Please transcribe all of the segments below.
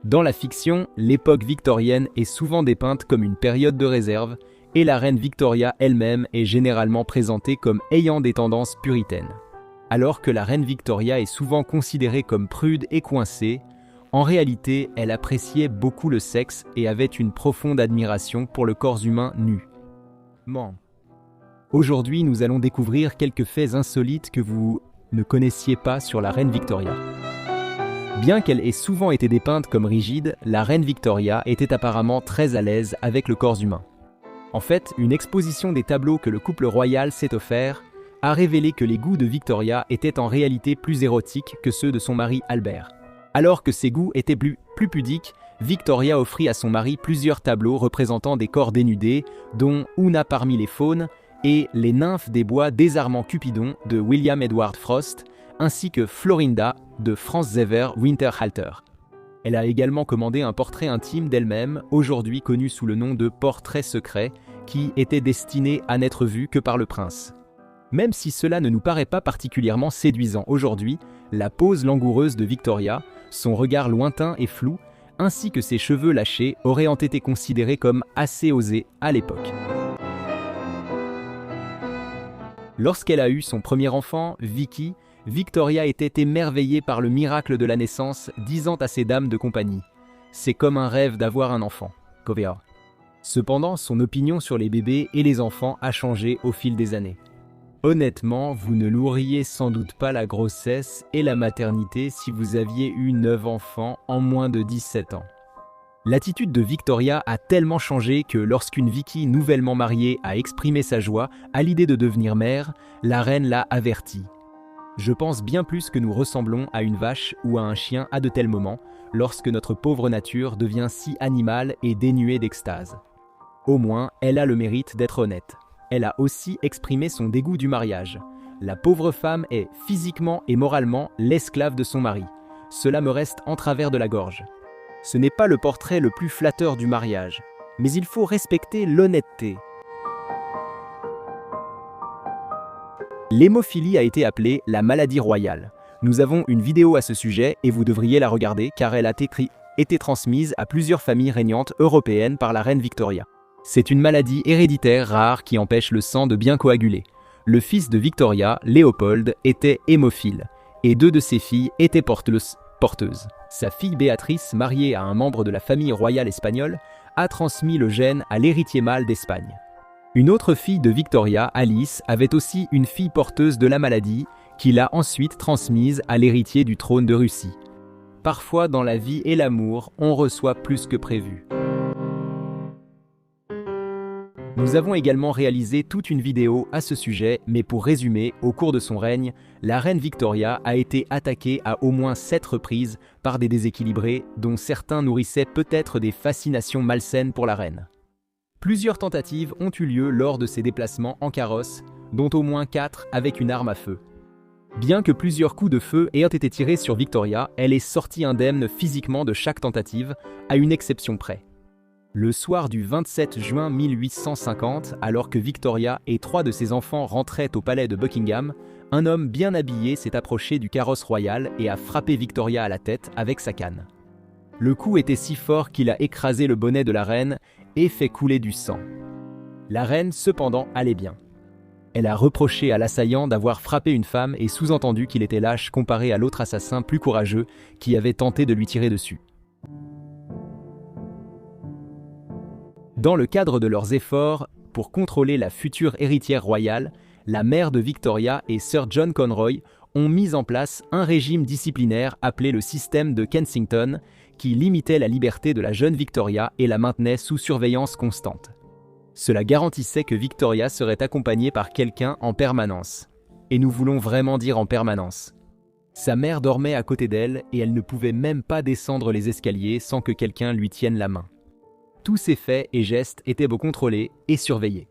Dans la fiction, l'époque victorienne est souvent dépeinte comme une période de réserve, et la reine Victoria elle-même est généralement présentée comme ayant des tendances puritaines. Alors que la reine Victoria est souvent considérée comme prude et coincée, en réalité, elle appréciait beaucoup le sexe et avait une profonde admiration pour le corps humain nu. Aujourd'hui, nous allons découvrir quelques faits insolites que vous ne connaissiez pas sur la reine Victoria. Bien qu'elle ait souvent été dépeinte comme rigide, la reine Victoria était apparemment très à l'aise avec le corps humain. En fait, une exposition des tableaux que le couple royal s'est offert a révélé que les goûts de Victoria étaient en réalité plus érotiques que ceux de son mari Albert. Alors que ses goûts étaient plus pudiques, Victoria offrit à son mari plusieurs tableaux représentant des corps dénudés, dont Una parmi les faunes et Les nymphes des bois désarmant Cupidon de William Edward Frost, ainsi que Florinda de Franz Xaver Winterhalter. Elle a également commandé un portrait intime d'elle-même, aujourd'hui connu sous le nom de Portrait secret, qui était destiné à n'être vu que par le prince. Même si cela ne nous paraît pas particulièrement séduisant aujourd'hui, la pose langoureuse de Victoria, son regard lointain et flou, ainsi que ses cheveux lâchés auraient été considérés comme assez osés à l'époque. Lorsqu'elle a eu son premier enfant, Vicky, Victoria était émerveillée par le miracle de la naissance, disant à ses dames de compagnie « C'est comme un rêve d'avoir un enfant ». Cependant, son opinion sur les bébés et les enfants a changé au fil des années. Honnêtement, vous ne loueriez sans doute pas la grossesse et la maternité si vous aviez eu 9 enfants en moins de 17 ans. L'attitude de Victoria a tellement changé que lorsqu'une Vicky nouvellement mariée a exprimé sa joie à l'idée de devenir mère, la reine l'a avertie. Je pense bien plus que nous ressemblons à une vache ou à un chien à de tels moments, lorsque notre pauvre nature devient si animale et dénuée d'extase. Au moins, elle a le mérite d'être honnête. Elle a aussi exprimé son dégoût du mariage. La pauvre femme est, physiquement et moralement, l'esclave de son mari. Cela me reste en travers de la gorge. Ce n'est pas le portrait le plus flatteur du mariage, mais il faut respecter l'honnêteté. L'hémophilie a été appelée la maladie royale. Nous avons une vidéo à ce sujet et vous devriez la regarder car elle a été transmise à plusieurs familles régnantes européennes par la reine Victoria. C'est une maladie héréditaire rare qui empêche le sang de bien coaguler. Le fils de Victoria, Léopold, était hémophile et 2 de ses filles étaient porteuses. Sa fille Béatrice, mariée à un membre de la famille royale espagnole, a transmis le gène à l'héritier mâle d'Espagne. Une autre fille de Victoria, Alice, avait aussi une fille porteuse de la maladie, qui l'a ensuite transmise à l'héritier du trône de Russie. Parfois, dans la vie et l'amour, on reçoit plus que prévu. Nous avons également réalisé toute une vidéo à ce sujet, mais pour résumer, au cours de son règne, la reine Victoria a été attaquée à au moins 7 reprises par des déséquilibrés, dont certains nourrissaient peut-être des fascinations malsaines pour la reine. Plusieurs tentatives ont eu lieu lors de ses déplacements en carrosse, dont au moins 4 avec une arme à feu. Bien que plusieurs coups de feu aient été tirés sur Victoria, elle est sortie indemne physiquement de chaque tentative, à une exception près. Le soir du 27 juin 1850, alors que Victoria et 3 de ses enfants rentraient au palais de Buckingham, un homme bien habillé s'est approché du carrosse royal et a frappé Victoria à la tête avec sa canne. Le coup était si fort qu'il a écrasé le bonnet de la reine et fait couler du sang. La reine, cependant, allait bien. Elle a reproché à l'assaillant d'avoir frappé une femme et sous-entendu qu'il était lâche comparé à l'autre assassin plus courageux qui avait tenté de lui tirer dessus. Dans le cadre de leurs efforts pour contrôler la future héritière royale, la mère de Victoria et Sir John Conroy ont mis en place un régime disciplinaire appelé le système de Kensington, qui limitait la liberté de la jeune Victoria et la maintenait sous surveillance constante. Cela garantissait que Victoria serait accompagnée par quelqu'un en permanence. Et nous voulons vraiment dire en permanence. Sa mère dormait à côté d'elle et elle ne pouvait même pas descendre les escaliers sans que quelqu'un lui tienne la main. Tous ses faits et gestes étaient contrôlés et surveillés.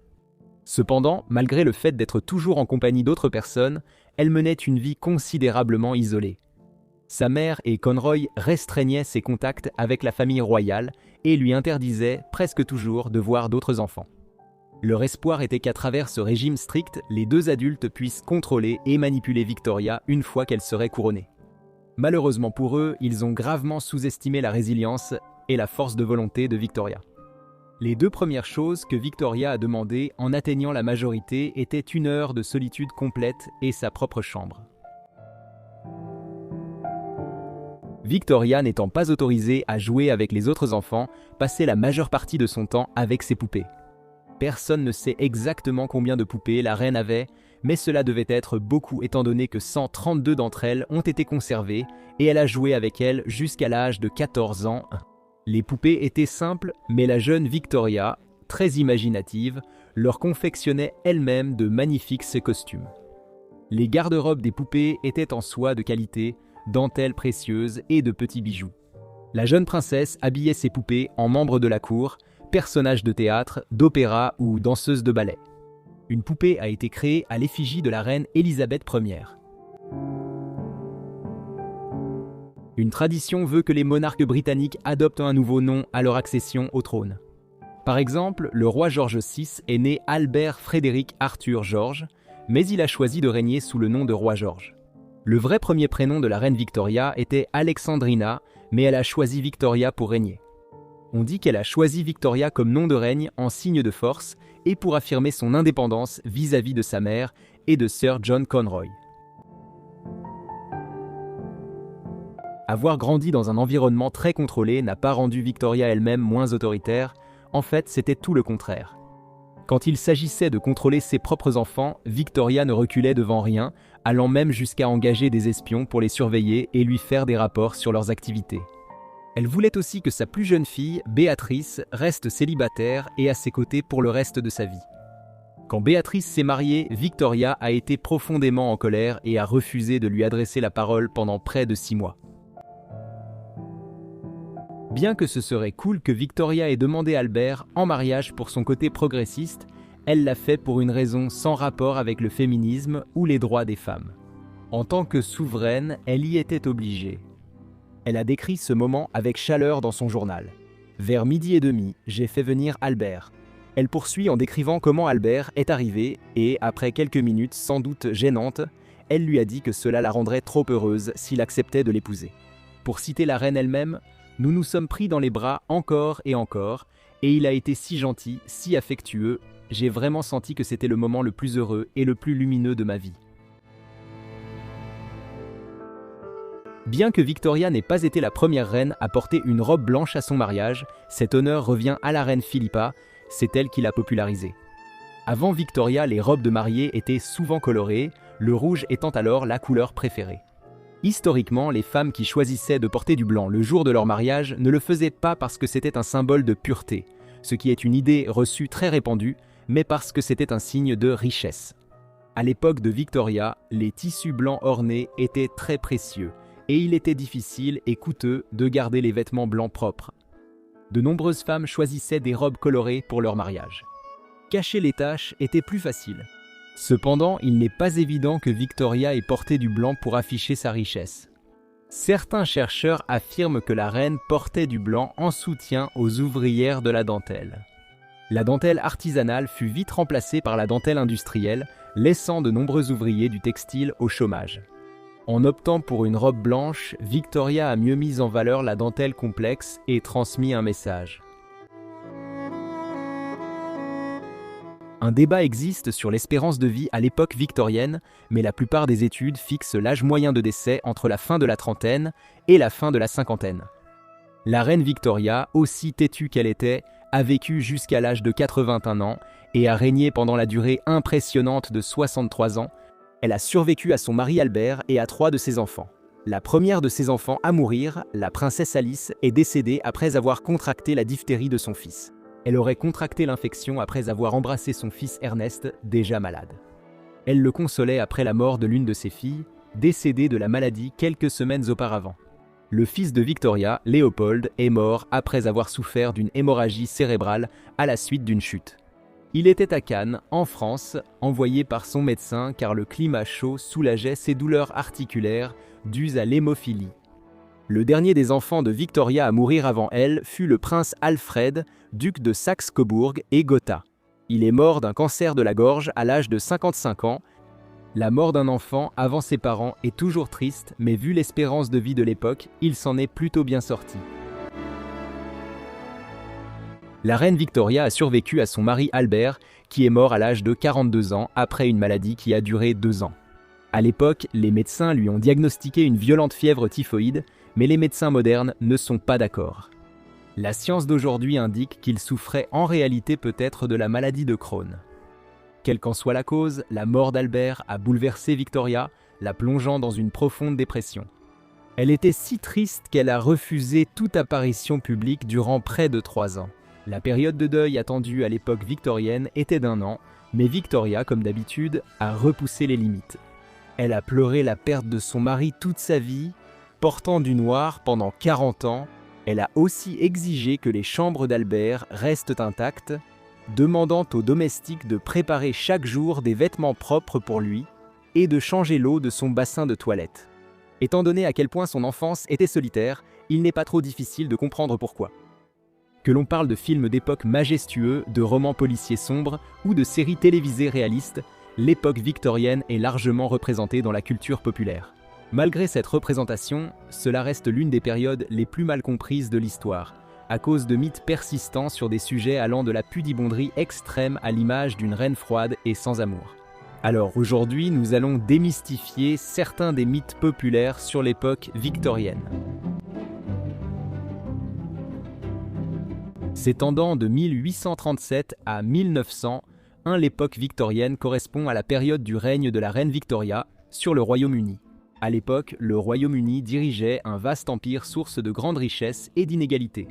Cependant, malgré le fait d'être toujours en compagnie d'autres personnes, elle menait une vie considérablement isolée. Sa mère et Conroy restreignaient ses contacts avec la famille royale et lui interdisaient presque toujours de voir d'autres enfants. Leur espoir était qu'à travers ce régime strict, les 2 adultes puissent contrôler et manipuler Victoria une fois qu'elle serait couronnée. Malheureusement pour eux, ils ont gravement sous-estimé la résilience et la force de volonté de Victoria. Les deux premières choses que Victoria a demandées en atteignant la majorité étaient 1 heure de solitude complète et sa propre chambre. Victoria n'étant pas autorisée à jouer avec les autres enfants, passait la majeure partie de son temps avec ses poupées. Personne ne sait exactement combien de poupées la reine avait, mais cela devait être beaucoup étant donné que 132 d'entre elles ont été conservées et elle a joué avec elles jusqu'à l'âge de 14 ans. Les poupées étaient simples, mais la jeune Victoria, très imaginative, leur confectionnait elle-même de magnifiques costumes. Les garde-robes des poupées étaient en soie de qualité, dentelles précieuses et de petits bijoux. La jeune princesse habillait ses poupées en membres de la cour, personnages de théâtre, d'opéra ou danseuses de ballet. Une poupée a été créée à l'effigie de la reine Élisabeth Ière. Une tradition veut que les monarques britanniques adoptent un nouveau nom à leur accession au trône. Par exemple, le roi George VI est né Albert Frédéric Arthur George, mais il a choisi de régner sous le nom de roi George. Le vrai premier prénom de la reine Victoria était Alexandrina, mais elle a choisi Victoria pour régner. On dit qu'elle a choisi Victoria comme nom de règne en signe de force et pour affirmer son indépendance vis-à-vis de sa mère et de Sir John Conroy. Avoir grandi dans un environnement très contrôlé n'a pas rendu Victoria elle-même moins autoritaire, en fait c'était tout le contraire. Quand il s'agissait de contrôler ses propres enfants, Victoria ne reculait devant rien, allant même jusqu'à engager des espions pour les surveiller et lui faire des rapports sur leurs activités. Elle voulait aussi que sa plus jeune fille, Béatrice, reste célibataire et à ses côtés pour le reste de sa vie. Quand Béatrice s'est mariée, Victoria a été profondément en colère et a refusé de lui adresser la parole pendant près de 6 mois. Bien que ce serait cool que Victoria ait demandé Albert en mariage pour son côté progressiste, elle l'a fait pour une raison sans rapport avec le féminisme ou les droits des femmes. En tant que souveraine, elle y était obligée. Elle a décrit ce moment avec chaleur dans son journal. « Vers 12h30, j'ai fait venir Albert. » Elle poursuit en décrivant comment Albert est arrivé et, après quelques minutes sans doute gênantes, elle lui a dit que cela la rendrait trop heureuse s'il acceptait de l'épouser. Pour citer la reine elle-même, « Nous nous sommes pris dans les bras encore, et il a été si gentil, si affectueux, j'ai vraiment senti que c'était le moment le plus heureux et le plus lumineux de ma vie. » Bien que Victoria n'ait pas été la première reine à porter une robe blanche à son mariage, cet honneur revient à la reine Philippa, c'est elle qui l'a popularisé. Avant Victoria, les robes de mariée étaient souvent colorées, le rouge étant alors la couleur préférée. Historiquement, les femmes qui choisissaient de porter du blanc le jour de leur mariage ne le faisaient pas parce que c'était un symbole de pureté, ce qui est une idée reçue très répandue, mais parce que c'était un signe de richesse. À l'époque de Victoria, les tissus blancs ornés étaient très précieux, et il était difficile et coûteux de garder les vêtements blancs propres. De nombreuses femmes choisissaient des robes colorées pour leur mariage. Cacher les taches était plus facile. Cependant, il n'est pas évident que Victoria ait porté du blanc pour afficher sa richesse. Certains chercheurs affirment que la reine portait du blanc en soutien aux ouvrières de la dentelle. La dentelle artisanale fut vite remplacée par la dentelle industrielle, laissant de nombreux ouvriers du textile au chômage. En optant pour une robe blanche, Victoria a mieux mis en valeur la dentelle complexe et transmis un message. Un débat existe sur l'espérance de vie à l'époque victorienne, mais la plupart des études fixent l'âge moyen de décès entre la fin de la trentaine et la fin de la cinquantaine. La reine Victoria, aussi têtue qu'elle était, a vécu jusqu'à l'âge de 81 ans et a régné pendant la durée impressionnante de 63 ans. Elle a survécu à son mari Albert et à 3 de ses enfants. La première de ses enfants à mourir, la princesse Alice, est décédée après avoir contracté la diphtérie de son fils. Elle aurait contracté l'infection après avoir embrassé son fils Ernest, déjà malade. Elle le consolait après la mort de l'une de ses filles, décédée de la maladie quelques semaines auparavant. Le fils de Victoria, Léopold, est mort après avoir souffert d'une hémorragie cérébrale à la suite d'une chute. Il était à Cannes, en France, envoyé par son médecin car le climat chaud soulageait ses douleurs articulaires dues à l'hémophilie. Le dernier des enfants de Victoria à mourir avant elle fut le prince Alfred, duc de Saxe-Cobourg et Gotha. Il est mort d'un cancer de la gorge à l'âge de 55 ans. La mort d'un enfant avant ses parents est toujours triste, mais vu l'espérance de vie de l'époque, il s'en est plutôt bien sorti. La reine Victoria a survécu à son mari Albert, qui est mort à l'âge de 42 ans après une maladie qui a duré 2 ans. À l'époque, les médecins lui ont diagnostiqué une violente fièvre typhoïde, mais les médecins modernes ne sont pas d'accord. La science d'aujourd'hui indique qu'il souffrait en réalité peut-être de la maladie de Crohn. Quelle qu'en soit la cause, la mort d'Albert a bouleversé Victoria, la plongeant dans une profonde dépression. Elle était si triste qu'elle a refusé toute apparition publique durant près de 3 ans. La période de deuil attendue à l'époque victorienne était d'1 an, mais Victoria, comme d'habitude, a repoussé les limites. Elle a pleuré la perte de son mari toute sa vie, portant du noir pendant 40 ans. Elle a aussi exigé que les chambres d'Albert restent intactes, demandant aux domestiques de préparer chaque jour des vêtements propres pour lui et de changer l'eau de son bassin de toilette. Étant donné à quel point son enfance était solitaire, il n'est pas trop difficile de comprendre pourquoi. Que l'on parle de films d'époque majestueux, de romans policiers sombres ou de séries télévisées réalistes, l'époque victorienne est largement représentée dans la culture populaire. Malgré cette représentation, cela reste l'une des périodes les plus mal comprises de l'histoire, à cause de mythes persistants sur des sujets allant de la pudibonderie extrême à l'image d'une reine froide et sans amour. Alors aujourd'hui, nous allons démystifier certains des mythes populaires sur l'époque victorienne. S'étendant de 1837 à 1900, l'époque victorienne correspond à la période du règne de la reine Victoria sur le Royaume-Uni. À l'époque, le Royaume-Uni dirigeait un vaste empire source de grandes richesses et d'inégalités.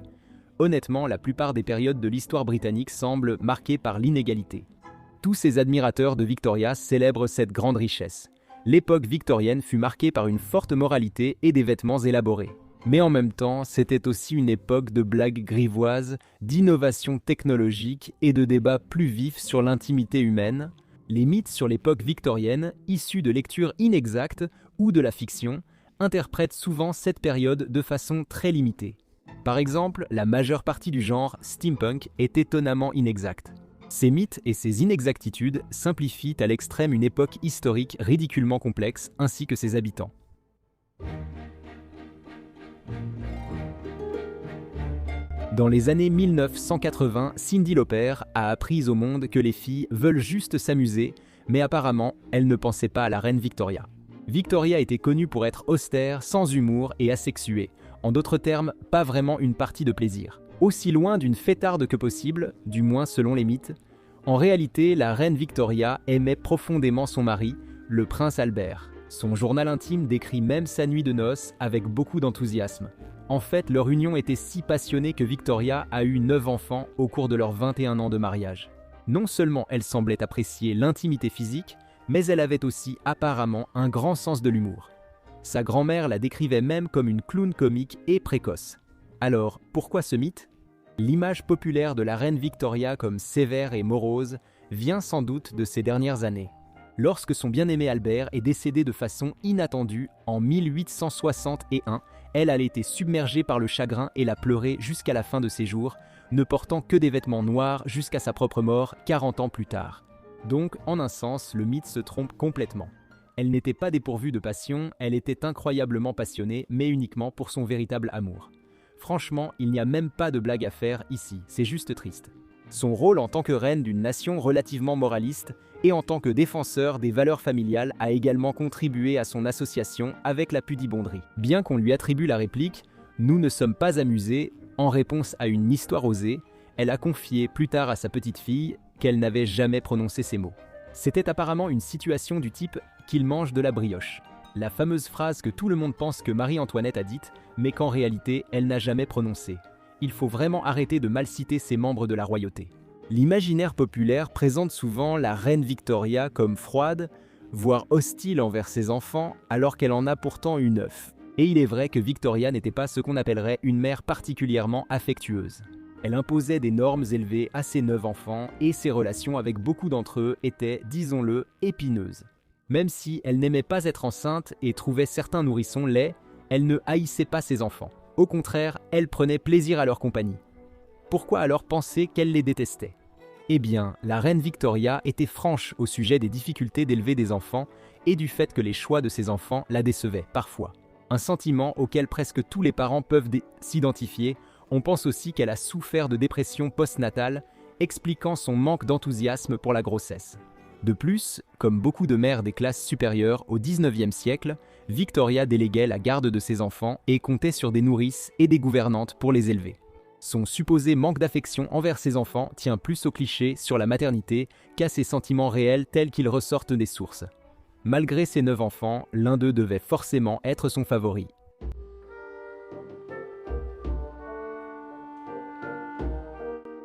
Honnêtement, la plupart des périodes de l'histoire britannique semblent marquées par l'inégalité. Tous ces admirateurs de Victoria célèbrent cette grande richesse. L'époque victorienne fut marquée par une forte moralité et des vêtements élaborés. Mais en même temps, c'était aussi une époque de blagues grivoises, d'innovations technologiques et de débats plus vifs sur l'intimité humaine. Les mythes sur l'époque victorienne, issus de lectures inexactes ou de la fiction, interprètent souvent cette période de façon très limitée. Par exemple, la majeure partie du genre steampunk est étonnamment inexacte. Ces mythes et ces inexactitudes simplifient à l'extrême une époque historique ridiculement complexe ainsi que ses habitants. Dans les années 1980, Cyndi Lauper a appris au monde que les filles veulent juste s'amuser, mais apparemment, elle ne pensait pas à la reine Victoria. Victoria était connue pour être austère, sans humour et asexuée. En d'autres termes, pas vraiment une partie de plaisir. Aussi loin d'une fêtarde que possible, du moins selon les mythes, en réalité, la reine Victoria aimait profondément son mari, le prince Albert. Son journal intime décrit même sa nuit de noces avec beaucoup d'enthousiasme. En fait, leur union était si passionnée que Victoria a eu 9 enfants au cours de leurs 21 ans de mariage. Non seulement elle semblait apprécier l'intimité physique, mais elle avait aussi apparemment un grand sens de l'humour. Sa grand-mère la décrivait même comme une clown comique et précoce. Alors, pourquoi ce mythe ? L'image populaire de la reine Victoria comme sévère et morose vient sans doute de ces dernières années. Lorsque son bien-aimé Albert est décédé de façon inattendue en 1861, elle a été submergée par le chagrin et l'a pleuré jusqu'à la fin de ses jours, ne portant que des vêtements noirs jusqu'à sa propre mort 40 ans plus tard. Donc, en un sens, le mythe se trompe complètement. Elle n'était pas dépourvue de passion, elle était incroyablement passionnée, mais uniquement pour son véritable amour. Franchement, il n'y a même pas de blague à faire ici, c'est juste triste. Son rôle en tant que reine d'une nation relativement moraliste et en tant que défenseur des valeurs familiales a également contribué à son association avec la pudibonderie. Bien qu'on lui attribue la réplique « Nous ne sommes pas amusés » en réponse à une histoire osée, elle a confié plus tard à sa petite fille qu'elle n'avait jamais prononcé ces mots. C'était apparemment une situation du type « qu'il mange de la brioche ». La fameuse phrase que tout le monde pense que Marie-Antoinette a dite, mais qu'en réalité, elle n'a jamais prononcée. Il faut vraiment arrêter de mal citer ces membres de la royauté. L'imaginaire populaire présente souvent la reine Victoria comme froide, voire hostile envers ses enfants, alors qu'elle en a pourtant eu 9. Et il est vrai que Victoria n'était pas ce qu'on appellerait une mère particulièrement affectueuse. Elle imposait des normes élevées à ses 9 enfants et ses relations avec beaucoup d'entre eux étaient, disons-le, épineuses. Même si elle n'aimait pas être enceinte et trouvait certains nourrissons laids, elle ne haïssait pas ses enfants. Au contraire, elle prenait plaisir à leur compagnie. Pourquoi alors penser qu'elle les détestait ? Eh bien, la reine Victoria était franche au sujet des difficultés d'élever des enfants et du fait que les choix de ses enfants la décevaient parfois. Un sentiment auquel presque tous les parents peuvent s'identifier. On pense aussi qu'elle a souffert de dépression postnatale, expliquant son manque d'enthousiasme pour la grossesse. De plus, comme beaucoup de mères des classes supérieures au XIXe siècle, Victoria déléguait la garde de ses enfants et comptait sur des nourrices et des gouvernantes pour les élever. Son supposé manque d'affection envers ses enfants tient plus au cliché sur la maternité qu'à ses sentiments réels tels qu'ils ressortent des sources. Malgré ses 9 enfants, l'un d'eux devait forcément être son favori.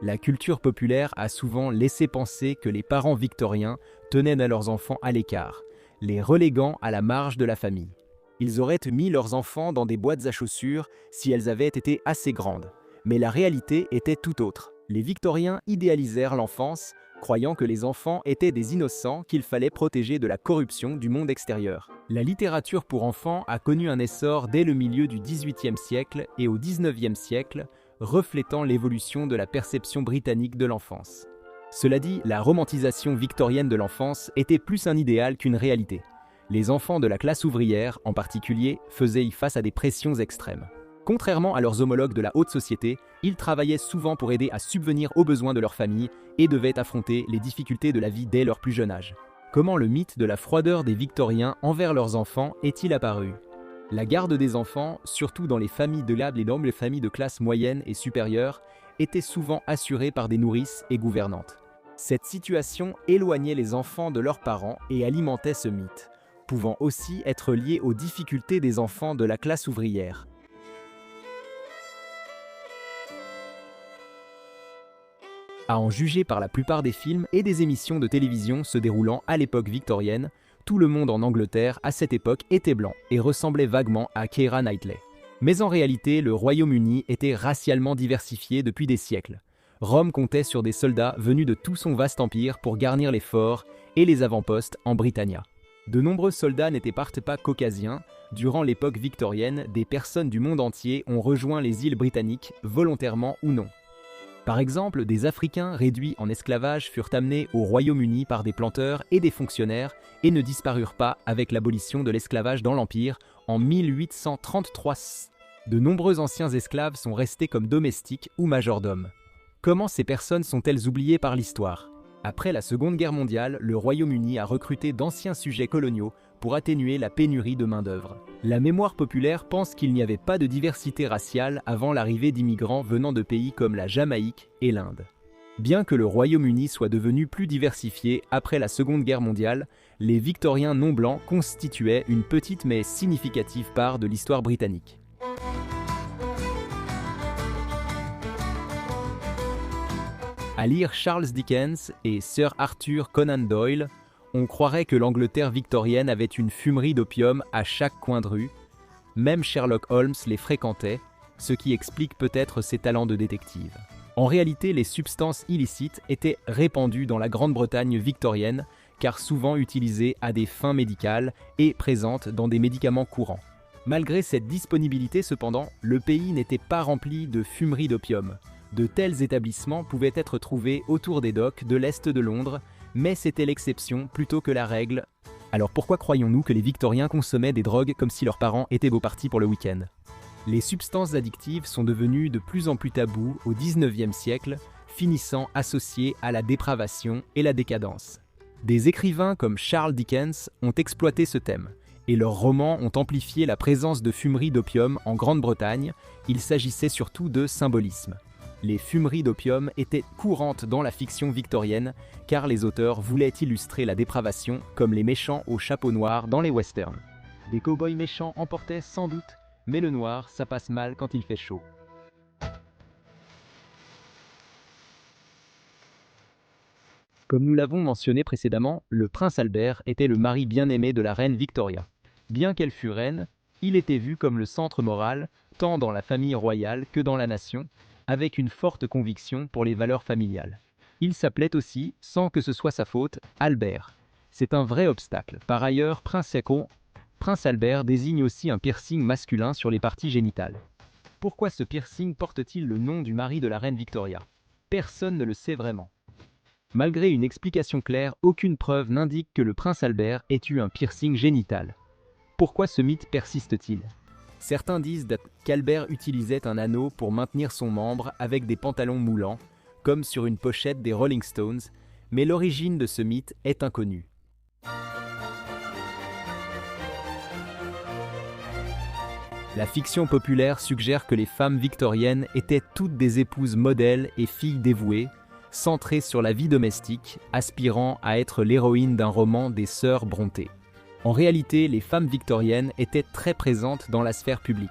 La culture populaire a souvent laissé penser que les parents victoriens tenaient leurs enfants à l'écart, les reléguant à la marge de la famille. Ils auraient mis leurs enfants dans des boîtes à chaussures si elles avaient été assez grandes. Mais la réalité était tout autre. Les Victoriens idéalisèrent l'enfance, croyant que les enfants étaient des innocents qu'il fallait protéger de la corruption du monde extérieur. La littérature pour enfants a connu un essor dès le milieu du XVIIIe siècle et au XIXe siècle, reflétant l'évolution de la perception britannique de l'enfance. Cela dit, la romantisation victorienne de l'enfance était plus un idéal qu'une réalité. Les enfants de la classe ouvrière, en particulier, faisaient face à des pressions extrêmes. Contrairement à leurs homologues de la haute société, ils travaillaient souvent pour aider à subvenir aux besoins de leur famille et devaient affronter les difficultés de la vie dès leur plus jeune âge. Comment le mythe de la froideur des Victoriens envers leurs enfants est-il apparu ? La garde des enfants, surtout dans les familles de l'âble et dans les familles de classe moyenne et supérieure, était souvent assurée par des nourrices et gouvernantes. Cette situation éloignait les enfants de leurs parents et alimentait ce mythe, pouvant aussi être lié aux difficultés des enfants de la classe ouvrière. À en juger par la plupart des films et des émissions de télévision se déroulant à l'époque victorienne, tout le monde en Angleterre à cette époque était blanc et ressemblait vaguement à Keira Knightley. Mais en réalité, le Royaume-Uni était racialement diversifié depuis des siècles. Rome comptait sur des soldats venus de tout son vaste empire pour garnir les forts et les avant-postes en Britannia. De nombreux soldats n'étaient pas caucasiens. Durant l'époque victorienne, des personnes du monde entier ont rejoint les îles britanniques, volontairement ou non. Par exemple, des Africains réduits en esclavage furent amenés au Royaume-Uni par des planteurs et des fonctionnaires et ne disparurent pas avec l'abolition de l'esclavage dans l'Empire en 1833. De nombreux anciens esclaves sont restés comme domestiques ou majordomes. Comment ces personnes sont-elles oubliées par l'histoire ? Après la Seconde Guerre mondiale, le Royaume-Uni a recruté d'anciens sujets coloniaux pour atténuer la pénurie de main-d'œuvre. La mémoire populaire pense qu'il n'y avait pas de diversité raciale avant l'arrivée d'immigrants venant de pays comme la Jamaïque et l'Inde. Bien que le Royaume-Uni soit devenu plus diversifié après la Seconde Guerre mondiale, les Victoriens non blancs constituaient une petite mais significative part de l'histoire britannique. À lire Charles Dickens et Sir Arthur Conan Doyle, on croirait que l'Angleterre victorienne avait une fumerie d'opium à chaque coin de rue. Même Sherlock Holmes les fréquentait, ce qui explique peut-être ses talents de détective. En réalité, les substances illicites étaient répandues dans la Grande-Bretagne victorienne, car souvent utilisées à des fins médicales et présentes dans des médicaments courants. Malgré cette disponibilité cependant, le pays n'était pas rempli de fumeries d'opium. De tels établissements pouvaient être trouvés autour des docks de l'Est de Londres, mais c'était l'exception plutôt que la règle. Alors pourquoi croyons-nous que les Victoriens consommaient des drogues comme si leurs parents étaient beaux partis pour le week-end ? Les substances addictives sont devenues de plus en plus taboues au XIXe siècle, finissant associées à la dépravation et la décadence. Des écrivains comme Charles Dickens ont exploité ce thème, et leurs romans ont amplifié la présence de fumeries d'opium en Grande-Bretagne. Il s'agissait surtout de symbolisme. Les fumeries d'opium étaient courantes dans la fiction victorienne, car les auteurs voulaient illustrer la dépravation comme les méchants au chapeau noir dans les westerns. Des cow-boys méchants en portaient sans doute, mais le noir, ça passe mal quand il fait chaud. Comme nous l'avons mentionné précédemment, le prince Albert était le mari bien-aimé de la reine Victoria. Bien qu'elle fût reine, il était vu comme le centre moral, tant dans la famille royale que dans la nation, avec une forte conviction pour les valeurs familiales. Il s'appelait aussi, sans que ce soit sa faute, Albert. C'est un vrai obstacle. Par ailleurs, Prince Albert désigne aussi un piercing masculin sur les parties génitales. Pourquoi ce piercing porte-t-il le nom du mari de la reine Victoria ? Personne ne le sait vraiment. Malgré une explication claire, aucune preuve n'indique que le prince Albert ait eu un piercing génital. Pourquoi ce mythe persiste-t-il? Certains disent qu'Albert utilisait un anneau pour maintenir son membre avec des pantalons moulants, comme sur une pochette des Rolling Stones, mais l'origine de ce mythe est inconnue. La fiction populaire suggère que les femmes victoriennes étaient toutes des épouses modèles et filles dévouées, centrées sur la vie domestique, aspirant à être l'héroïne d'un roman des sœurs Brontë. En réalité, les femmes victoriennes étaient très présentes dans la sphère publique.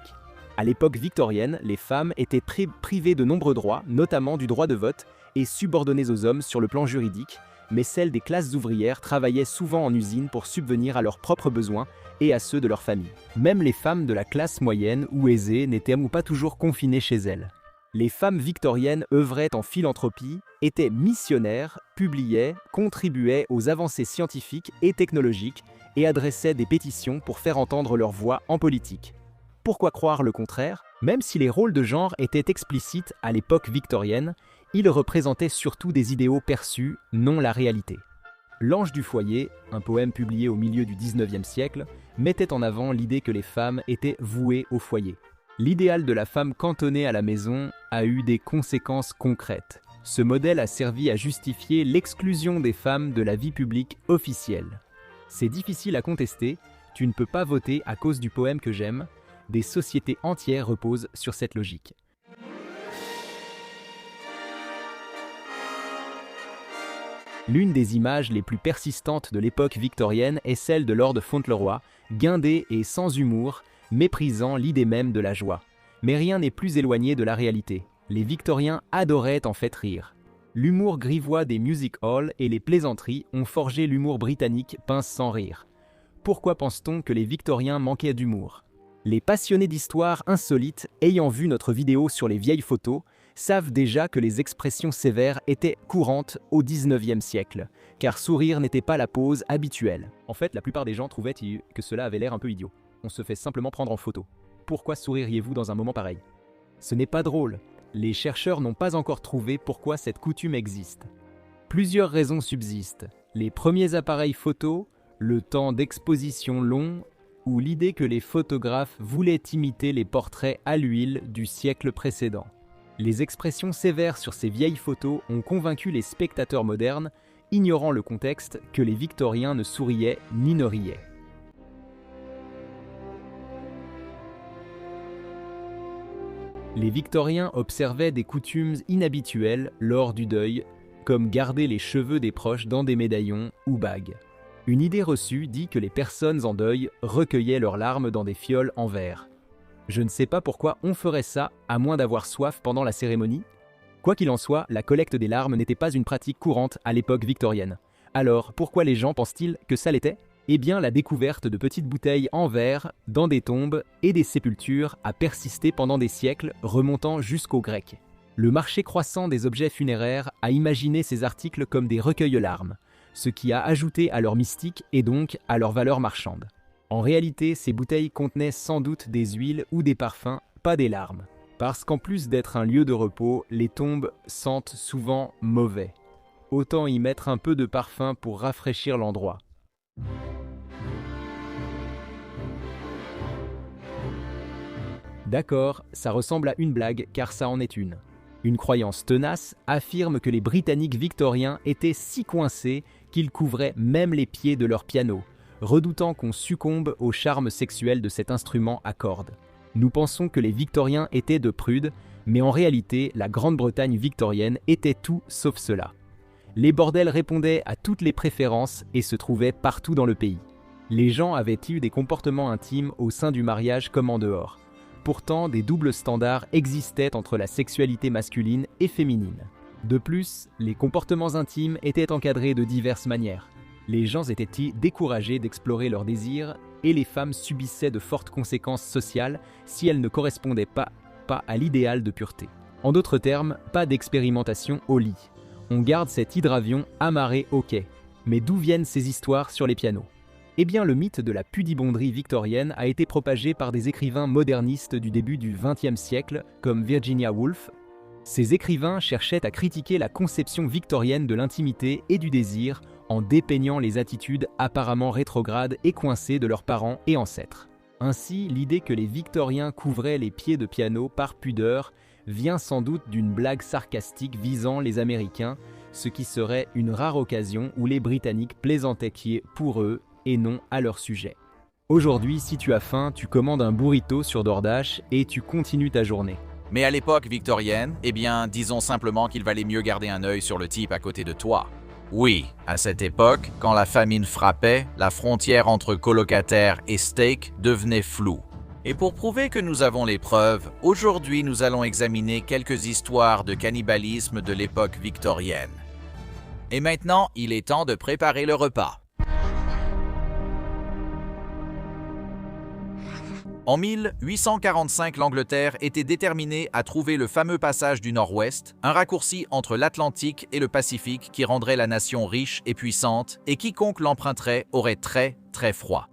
À l'époque victorienne, les femmes étaient privées de nombreux droits, notamment du droit de vote, et subordonnées aux hommes sur le plan juridique, mais celles des classes ouvrières travaillaient souvent en usine pour subvenir à leurs propres besoins et à ceux de leur famille. Même les femmes de la classe moyenne ou aisée n'étaient pas toujours confinées chez elles. Les femmes victoriennes œuvraient en philanthropie, étaient missionnaires, publiaient, contribuaient aux avancées scientifiques et technologiques et adressaient des pétitions pour faire entendre leur voix en politique. Pourquoi croire le contraire? Même si les rôles de genre étaient explicites à l'époque victorienne, ils représentaient surtout des idéaux perçus, non la réalité. L'Ange du foyer, un poème publié au milieu du XIXe siècle, mettait en avant l'idée que les femmes étaient vouées au foyer. L'idéal de la femme cantonnée à la maison a eu des conséquences concrètes. Ce modèle a servi à justifier l'exclusion des femmes de la vie publique officielle. C'est difficile à contester, tu ne peux pas voter à cause du poème que j'aime, des sociétés entières reposent sur cette logique. L'une des images les plus persistantes de l'époque victorienne est celle de Lord Fauntleroy, guindé et sans humour, méprisant l'idée même de la joie. Mais rien n'est plus éloigné de la réalité. Les Victoriens adoraient en fait rire. L'humour grivois des music halls et les plaisanteries ont forgé l'humour britannique pince sans rire. Pourquoi pense-t-on que les Victoriens manquaient d'humour? Les passionnés d'histoire insolites, ayant vu notre vidéo sur les vieilles photos, savent déjà que les expressions sévères étaient courantes au XIXe siècle, car sourire n'était pas la pose habituelle. En fait, la plupart des gens trouvaient que cela avait l'air un peu idiot. On se fait simplement prendre en photo. Pourquoi souririez-vous dans un moment pareil? Ce n'est pas drôle. Les chercheurs n'ont pas encore trouvé pourquoi cette coutume existe. Plusieurs raisons subsistent. Les premiers appareils photo, le temps d'exposition long, ou l'idée que les photographes voulaient imiter les portraits à l'huile du siècle précédent. Les expressions sévères sur ces vieilles photos ont convaincu les spectateurs modernes, ignorant le contexte, que les Victoriens ne souriaient ni ne riaient. Les Victoriens observaient des coutumes inhabituelles lors du deuil, comme garder les cheveux des proches dans des médaillons ou bagues. Une idée reçue dit que les personnes en deuil recueillaient leurs larmes dans des fioles en verre. Je ne sais pas pourquoi on ferait ça, à moins d'avoir soif pendant la cérémonie. Quoi qu'il en soit, la collecte des larmes n'était pas une pratique courante à l'époque victorienne. Alors, pourquoi les gens pensent-ils que ça l'était? Eh bien, la découverte de petites bouteilles en verre, dans des tombes et des sépultures a persisté pendant des siècles, remontant jusqu'aux Grecs. Le marché croissant des objets funéraires a imaginé ces articles comme des recueils-larmes, ce qui a ajouté à leur mystique et donc à leur valeur marchande. En réalité, ces bouteilles contenaient sans doute des huiles ou des parfums, pas des larmes. Parce qu'en plus d'être un lieu de repos, les tombes sentent souvent mauvais. Autant y mettre un peu de parfum pour rafraîchir l'endroit. D'accord, ça ressemble à une blague car ça en est une. Une croyance tenace affirme que les Britanniques victoriens étaient si coincés qu'ils couvraient même les pieds de leur piano, redoutant qu'on succombe au charme sexuel de cet instrument à cordes. Nous pensons que les Victoriens étaient de prudes, mais en réalité, la Grande-Bretagne victorienne était tout sauf cela. Les bordels répondaient à toutes les préférences et se trouvaient partout dans le pays. Les gens avaient eu des comportements intimes au sein du mariage comme en dehors. Pourtant, des doubles standards existaient entre la sexualité masculine et féminine. De plus, les comportements intimes étaient encadrés de diverses manières. Les gens étaient découragés d'explorer leurs désirs et les femmes subissaient de fortes conséquences sociales si elles ne correspondaient pas à l'idéal de pureté. En d'autres termes, pas d'expérimentation au lit. On garde cet hydravion amarré au quai. Mais d'où viennent ces histoires sur les pianos? Eh bien, le mythe de la pudibonderie victorienne a été propagé par des écrivains modernistes du début du XXe siècle, comme Virginia Woolf, Ces écrivains cherchaient à critiquer la conception victorienne de l'intimité et du désir en dépeignant les attitudes apparemment rétrogrades et coincées de leurs parents et ancêtres. Ainsi, l'idée que les victoriens couvraient les pieds de piano par pudeur vient sans doute d'une blague sarcastique visant les Américains, ce qui serait une rare occasion où les Britanniques plaisantaient qui est pour eux et non à leur sujet. Aujourd'hui, si tu as faim, tu commandes un burrito sur DoorDash et tu continues ta journée. Mais à l'époque victorienne, disons simplement qu'il valait mieux garder un œil sur le type à côté de toi. Oui, à cette époque, quand la famine frappait, la frontière entre colocataire et steak devenait floue. Et pour prouver que nous avons les preuves, aujourd'hui nous allons examiner quelques histoires de cannibalisme de l'époque victorienne. Et maintenant, il est temps de préparer le repas. En 1845, l'Angleterre était déterminée à trouver le fameux passage du Nord-Ouest, un raccourci entre l'Atlantique et le Pacifique qui rendrait la nation riche et puissante, et quiconque l'emprunterait aurait très, très froid.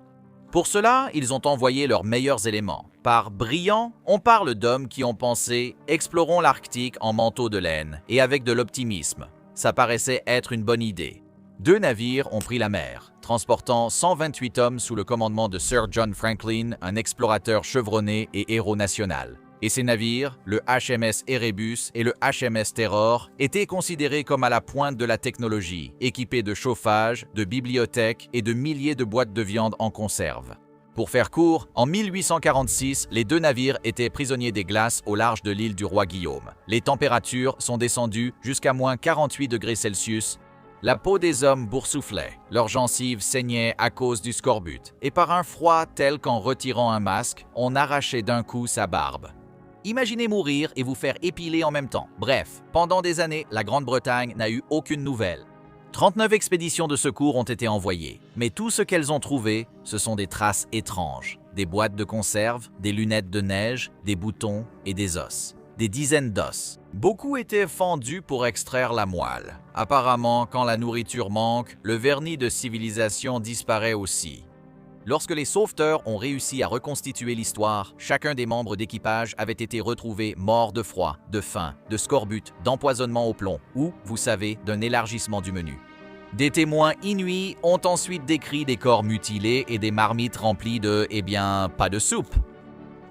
Pour cela, ils ont envoyé leurs meilleurs éléments. Par brillants, on parle d'hommes qui ont pensé « explorons l'Arctique en manteau de laine » et avec de l'optimisme. Ça paraissait être une bonne idée. 2 navires ont pris la mer, transportant 128 hommes sous le commandement de Sir John Franklin, un explorateur chevronné et héros national. Et ces navires, le HMS Erebus et le HMS Terror, étaient considérés comme à la pointe de la technologie, équipés de chauffage, de bibliothèques et de milliers de boîtes de viande en conserve. Pour faire court, en 1846, les 2 navires étaient prisonniers des glaces au large de l'île du Roi Guillaume. Les températures sont descendues jusqu'à moins 48 degrés Celsius. La peau des hommes boursouflait, leurs gencives saignaient à cause du scorbut, et par un froid tel qu'en retirant un masque, on arrachait d'un coup sa barbe. Imaginez mourir et vous faire épiler en même temps. Bref, pendant des années, la Grande-Bretagne n'a eu aucune nouvelle. 39 expéditions de secours ont été envoyées, mais tout ce qu'elles ont trouvé, ce sont des traces étranges. Des boîtes de conserve, des lunettes de neige, des boutons et des os. Des dizaines d'os. Beaucoup étaient fendus pour extraire la moelle. Apparemment, quand la nourriture manque, le vernis de civilisation disparaît aussi. Lorsque les sauveteurs ont réussi à reconstituer l'histoire, chacun des membres d'équipage avait été retrouvé mort de froid, de faim, de scorbut, d'empoisonnement au plomb ou, vous savez, d'un élargissement du menu. Des témoins inuits ont ensuite décrit des corps mutilés et des marmites remplies de, pas de soupe.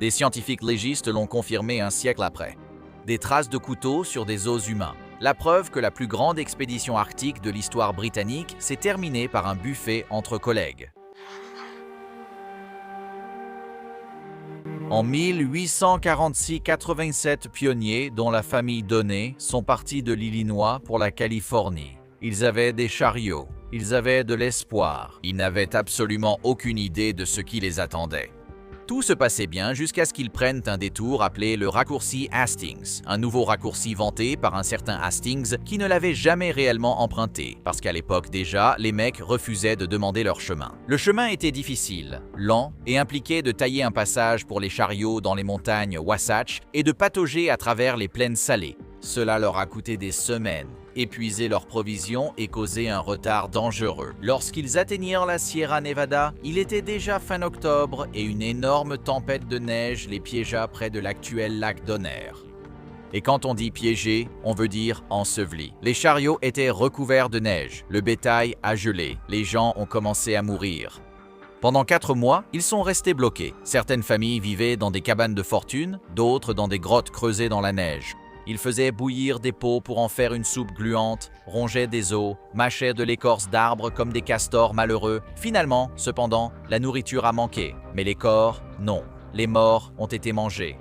Des scientifiques légistes l'ont confirmé un siècle après. Des traces de couteaux sur des os humains. La preuve que la plus grande expédition arctique de l'histoire britannique s'est terminée par un buffet entre collègues. En 1846, 87 pionniers, dont la famille Donnay, sont partis de l'Illinois pour la Californie. Ils avaient des chariots, ils avaient de l'espoir. Ils n'avaient absolument aucune idée de ce qui les attendait. Tout se passait bien jusqu'à ce qu'ils prennent un détour appelé le raccourci Hastings, un nouveau raccourci vanté par un certain Hastings qui ne l'avait jamais réellement emprunté, parce qu'à l'époque déjà, les mecs refusaient de demander leur chemin. Le chemin était difficile, lent et impliquait de tailler un passage pour les chariots dans les montagnes Wasatch et de patauger à travers les plaines salées. Cela leur a coûté des semaines, épuisé leurs provisions et causé un retard dangereux. Lorsqu'ils atteignirent la Sierra Nevada, il était déjà fin octobre et une énorme tempête de neige les piégea près de l'actuel lac Donner. Et quand on dit piégé, on veut dire enseveli. Les chariots étaient recouverts de neige, le bétail a gelé, les gens ont commencé à mourir. Pendant 4 mois, ils sont restés bloqués. Certaines familles vivaient dans des cabanes de fortune, d'autres dans des grottes creusées dans la neige. Ils faisaient bouillir des pots pour en faire une soupe gluante, rongeaient des os, mâchaient de l'écorce d'arbres comme des castors malheureux. Finalement, cependant, la nourriture a manqué, mais les corps, non. Les morts ont été mangés.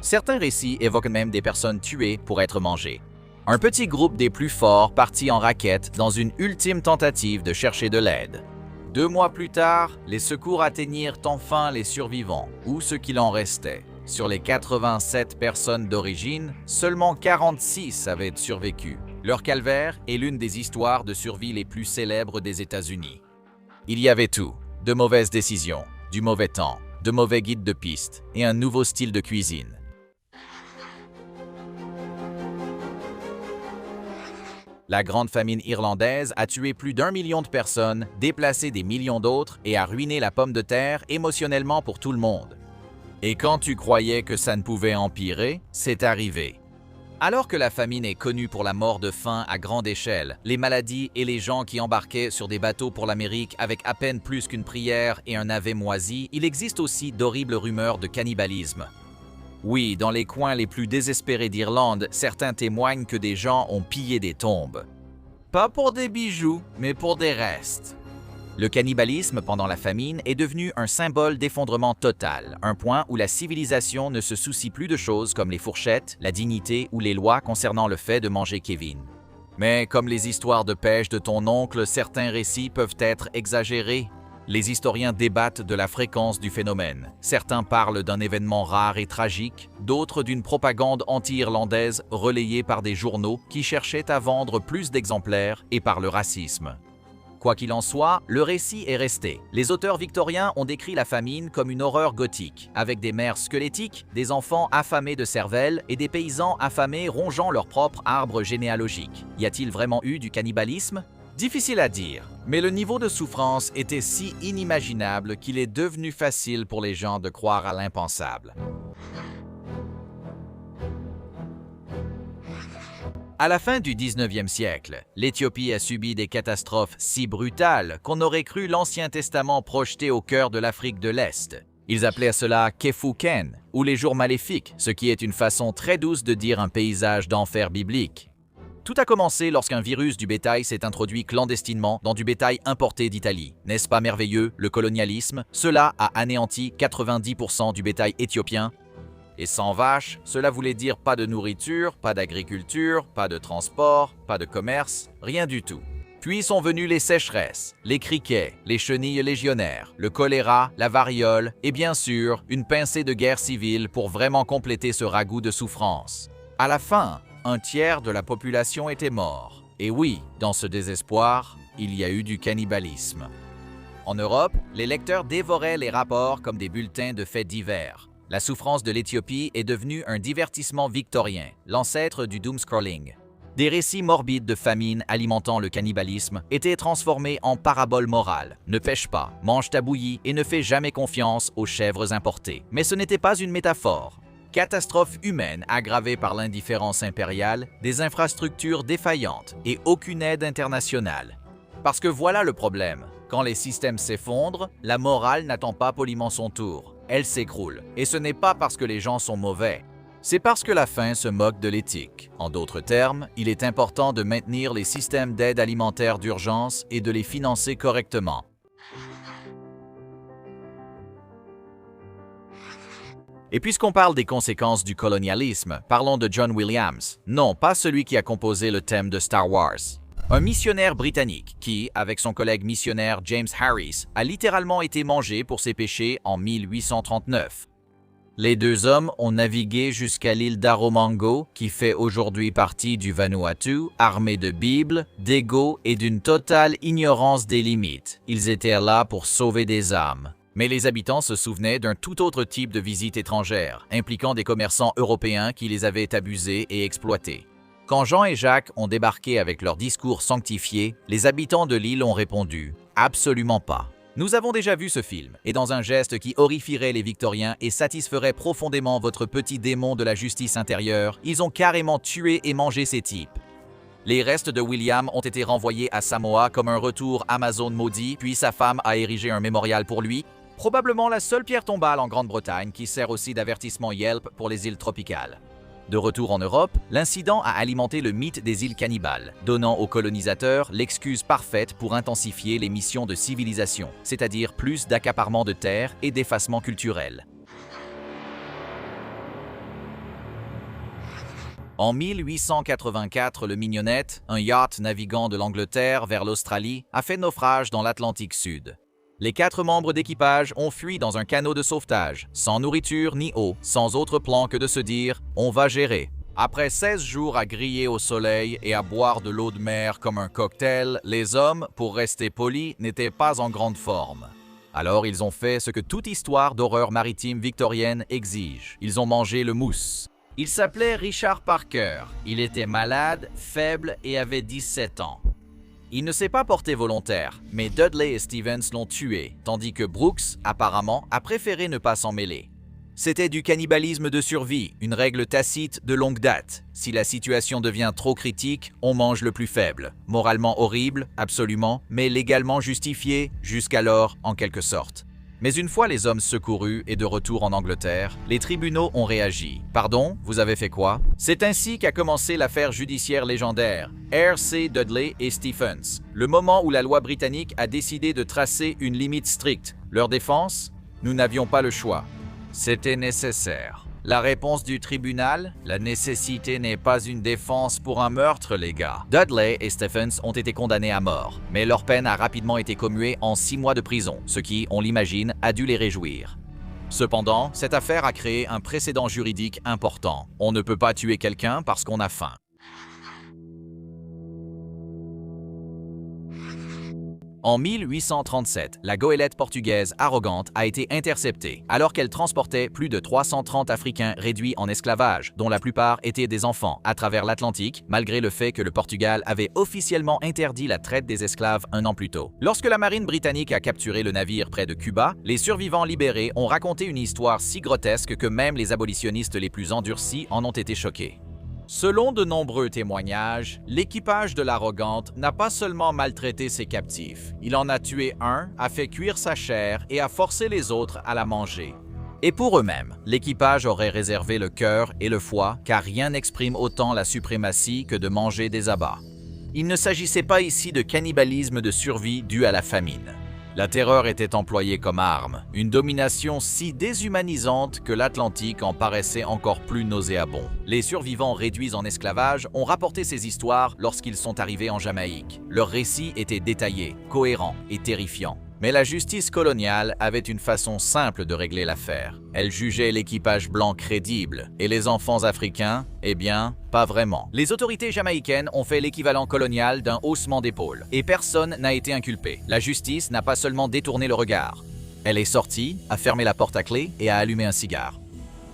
Certains récits évoquent même des personnes tuées pour être mangées. Un petit groupe des plus forts partit en raquette dans une ultime tentative de chercher de l'aide. 2 mois plus tard, les secours atteignirent enfin les survivants, ou ce qu'il en restait. Sur les 87 personnes d'origine, seulement 46 avaient survécu. Leur calvaire est l'une des histoires de survie les plus célèbres des États-Unis. Il y avait tout, de mauvaises décisions, du mauvais temps, de mauvais guides de piste et un nouveau style de cuisine. La grande famine irlandaise a tué plus d'1 million de personnes, déplacé des millions d'autres et a ruiné la pomme de terre émotionnellement pour tout le monde. Et quand tu croyais que ça ne pouvait empirer, c'est arrivé. Alors que la famine est connue pour la mort de faim à grande échelle, les maladies et les gens qui embarquaient sur des bateaux pour l'Amérique avec à peine plus qu'une prière et un navet moisi, il existe aussi d'horribles rumeurs de cannibalisme. Oui, dans les coins les plus désespérés d'Irlande, certains témoignent que des gens ont pillé des tombes. Pas pour des bijoux, mais pour des restes. Le cannibalisme pendant la famine est devenu un symbole d'effondrement total, un point où la civilisation ne se soucie plus de choses comme les fourchettes, la dignité ou les lois concernant le fait de manger Kevin. Mais comme les histoires de pêche de ton oncle, certains récits peuvent être exagérés. Les historiens débattent de la fréquence du phénomène. Certains parlent d'un événement rare et tragique, d'autres d'une propagande anti-irlandaise relayée par des journaux qui cherchaient à vendre plus d'exemplaires et par le racisme. Quoi qu'il en soit, le récit est resté. Les auteurs victoriens ont décrit la famine comme une horreur gothique, avec des mères squelettiques, des enfants affamés de cervelle et des paysans affamés rongeant leur propre arbre généalogique. Y a-t-il vraiment eu du cannibalisme? Difficile à dire, mais le niveau de souffrance était si inimaginable qu'il est devenu facile pour les gens de croire à l'impensable. À la fin du 19e siècle, l'Éthiopie a subi des catastrophes si brutales qu'on aurait cru l'Ancien Testament projeté au cœur de l'Afrique de l'Est. Ils appelaient cela Kefuken, ou les jours maléfiques, ce qui est une façon très douce de dire un paysage d'enfer biblique. Tout a commencé lorsqu'un virus du bétail s'est introduit clandestinement dans du bétail importé d'Italie. N'est-ce pas merveilleux, le colonialisme? Cela a anéanti 90% du bétail éthiopien. Et sans vaches, cela voulait dire pas de nourriture, pas d'agriculture, pas de transport, pas de commerce, rien du tout. Puis sont venues les sécheresses, les criquets, les chenilles légionnaires, le choléra, la variole et bien sûr, une pincée de guerre civile pour vraiment compléter ce ragoût de souffrance. À la fin, un tiers de la population était mort. Et oui, dans ce désespoir, il y a eu du cannibalisme. En Europe, les lecteurs dévoraient les rapports comme des bulletins de faits divers. La souffrance de l'Éthiopie est devenue un divertissement victorien, l'ancêtre du doom-scrolling. Des récits morbides de famine alimentant le cannibalisme étaient transformés en paraboles morales. Ne pêche pas, mange ta bouillie et ne fais jamais confiance aux chèvres importées. Mais ce n'était pas une métaphore. Catastrophe humaine aggravée par l'indifférence impériale, des infrastructures défaillantes et aucune aide internationale. Parce que voilà le problème. Quand les systèmes s'effondrent, la morale n'attend pas poliment son tour. Elle s'écroule. Et ce n'est pas parce que les gens sont mauvais. C'est parce que la faim se moque de l'éthique. En d'autres termes, il est important de maintenir les systèmes d'aide alimentaire d'urgence et de les financer correctement. Et puisqu'on parle des conséquences du colonialisme, parlons de John Williams. Non, pas celui qui a composé le thème de Star Wars. Un missionnaire britannique qui, avec son collègue missionnaire James Harris, a littéralement été mangé pour ses péchés en 1839. Les deux hommes ont navigué jusqu'à l'île d'Aromango, qui fait aujourd'hui partie du Vanuatu, armés de Bibles, d'ego et d'une totale ignorance des limites. Ils étaient là pour sauver des âmes. Mais les habitants se souvenaient d'un tout autre type de visite étrangère, impliquant des commerçants européens qui les avaient abusés et exploités. Quand Jean et Jacques ont débarqué avec leur discours sanctifié, les habitants de l'île ont répondu « Absolument pas ». Nous avons déjà vu ce film, et dans un geste qui horrifierait les Victoriens et satisferait profondément votre petit démon de la justice intérieure, ils ont carrément tué et mangé ces types. Les restes de William ont été renvoyés à Samoa comme un retour Amazon maudit, puis sa femme a érigé un mémorial pour lui, probablement la seule pierre tombale en Grande-Bretagne qui sert aussi d'avertissement Yelp pour les îles tropicales. De retour en Europe, l'incident a alimenté le mythe des îles cannibales, donnant aux colonisateurs l'excuse parfaite pour intensifier les missions de civilisation, c'est-à-dire plus d'accaparement de terres et d'effacement culturel. En 1884, le Mignonnette, un yacht naviguant de l'Angleterre vers l'Australie, a fait naufrage dans l'Atlantique Sud. Les 4 membres d'équipage ont fui dans un canot de sauvetage, sans nourriture ni eau, sans autre plan que de se dire « on va gérer ». Après 16 jours à griller au soleil et à boire de l'eau de mer comme un cocktail, les hommes, pour rester polis, n'étaient pas en grande forme. Alors ils ont fait ce que toute histoire d'horreur maritime victorienne exige. Ils ont mangé le mousse. Il s'appelait Richard Parker. Il était malade, faible et avait 17 ans. Il ne s'est pas porté volontaire, mais Dudley et Stevens l'ont tué, tandis que Brooks, apparemment, a préféré ne pas s'en mêler. C'était du cannibalisme de survie, une règle tacite de longue date. Si la situation devient trop critique, on mange le plus faible. Moralement horrible, absolument, mais légalement justifié, jusqu'alors, en quelque sorte. Mais une fois les hommes secourus et de retour en Angleterre, les tribunaux ont réagi. Pardon, vous avez fait quoi? C'est ainsi qu'a commencé l'affaire judiciaire légendaire, R.C. Dudley et Stephens, le moment où la loi britannique a décidé de tracer une limite stricte. Leur défense? Nous n'avions pas le choix. C'était nécessaire. La réponse du tribunal? La nécessité n'est pas une défense pour un meurtre, les gars. Dudley et Stephens ont été condamnés à mort, mais leur peine a rapidement été commuée en 6 mois de prison, ce qui, on l'imagine, a dû les réjouir. Cependant, cette affaire a créé un précédent juridique important. On ne peut pas tuer quelqu'un parce qu'on a faim. En 1837, la goélette portugaise Arrogante a été interceptée alors qu'elle transportait plus de 330 Africains réduits en esclavage, dont la plupart étaient des enfants, à travers l'Atlantique, malgré le fait que le Portugal avait officiellement interdit la traite des esclaves un an plus tôt. Lorsque la marine britannique a capturé le navire près de Cuba, les survivants libérés ont raconté une histoire si grotesque que même les abolitionnistes les plus endurcis en ont été choqués. Selon de nombreux témoignages, l'équipage de l'Arrogante n'a pas seulement maltraité ses captifs, il en a tué un, a fait cuire sa chair et a forcé les autres à la manger. Et pour eux-mêmes, l'équipage aurait réservé le cœur et le foie, car rien n'exprime autant la suprématie que de manger des abats. Il ne s'agissait pas ici de cannibalisme de survie dû à la famine. La terreur était employée comme arme, une domination si déshumanisante que l'Atlantique en paraissait encore plus nauséabond. Les survivants réduits en esclavage ont rapporté ces histoires lorsqu'ils sont arrivés en Jamaïque. Leurs récits étaient détaillés, cohérents et terrifiants. Mais la justice coloniale avait une façon simple de régler l'affaire. Elle jugeait l'équipage blanc crédible, et les enfants africains, eh bien, pas vraiment. Les autorités jamaïcaines ont fait l'équivalent colonial d'un haussement d'épaule, et personne n'a été inculpé. La justice n'a pas seulement détourné le regard. Elle est sortie, a fermé la porte à clé et a allumé un cigare.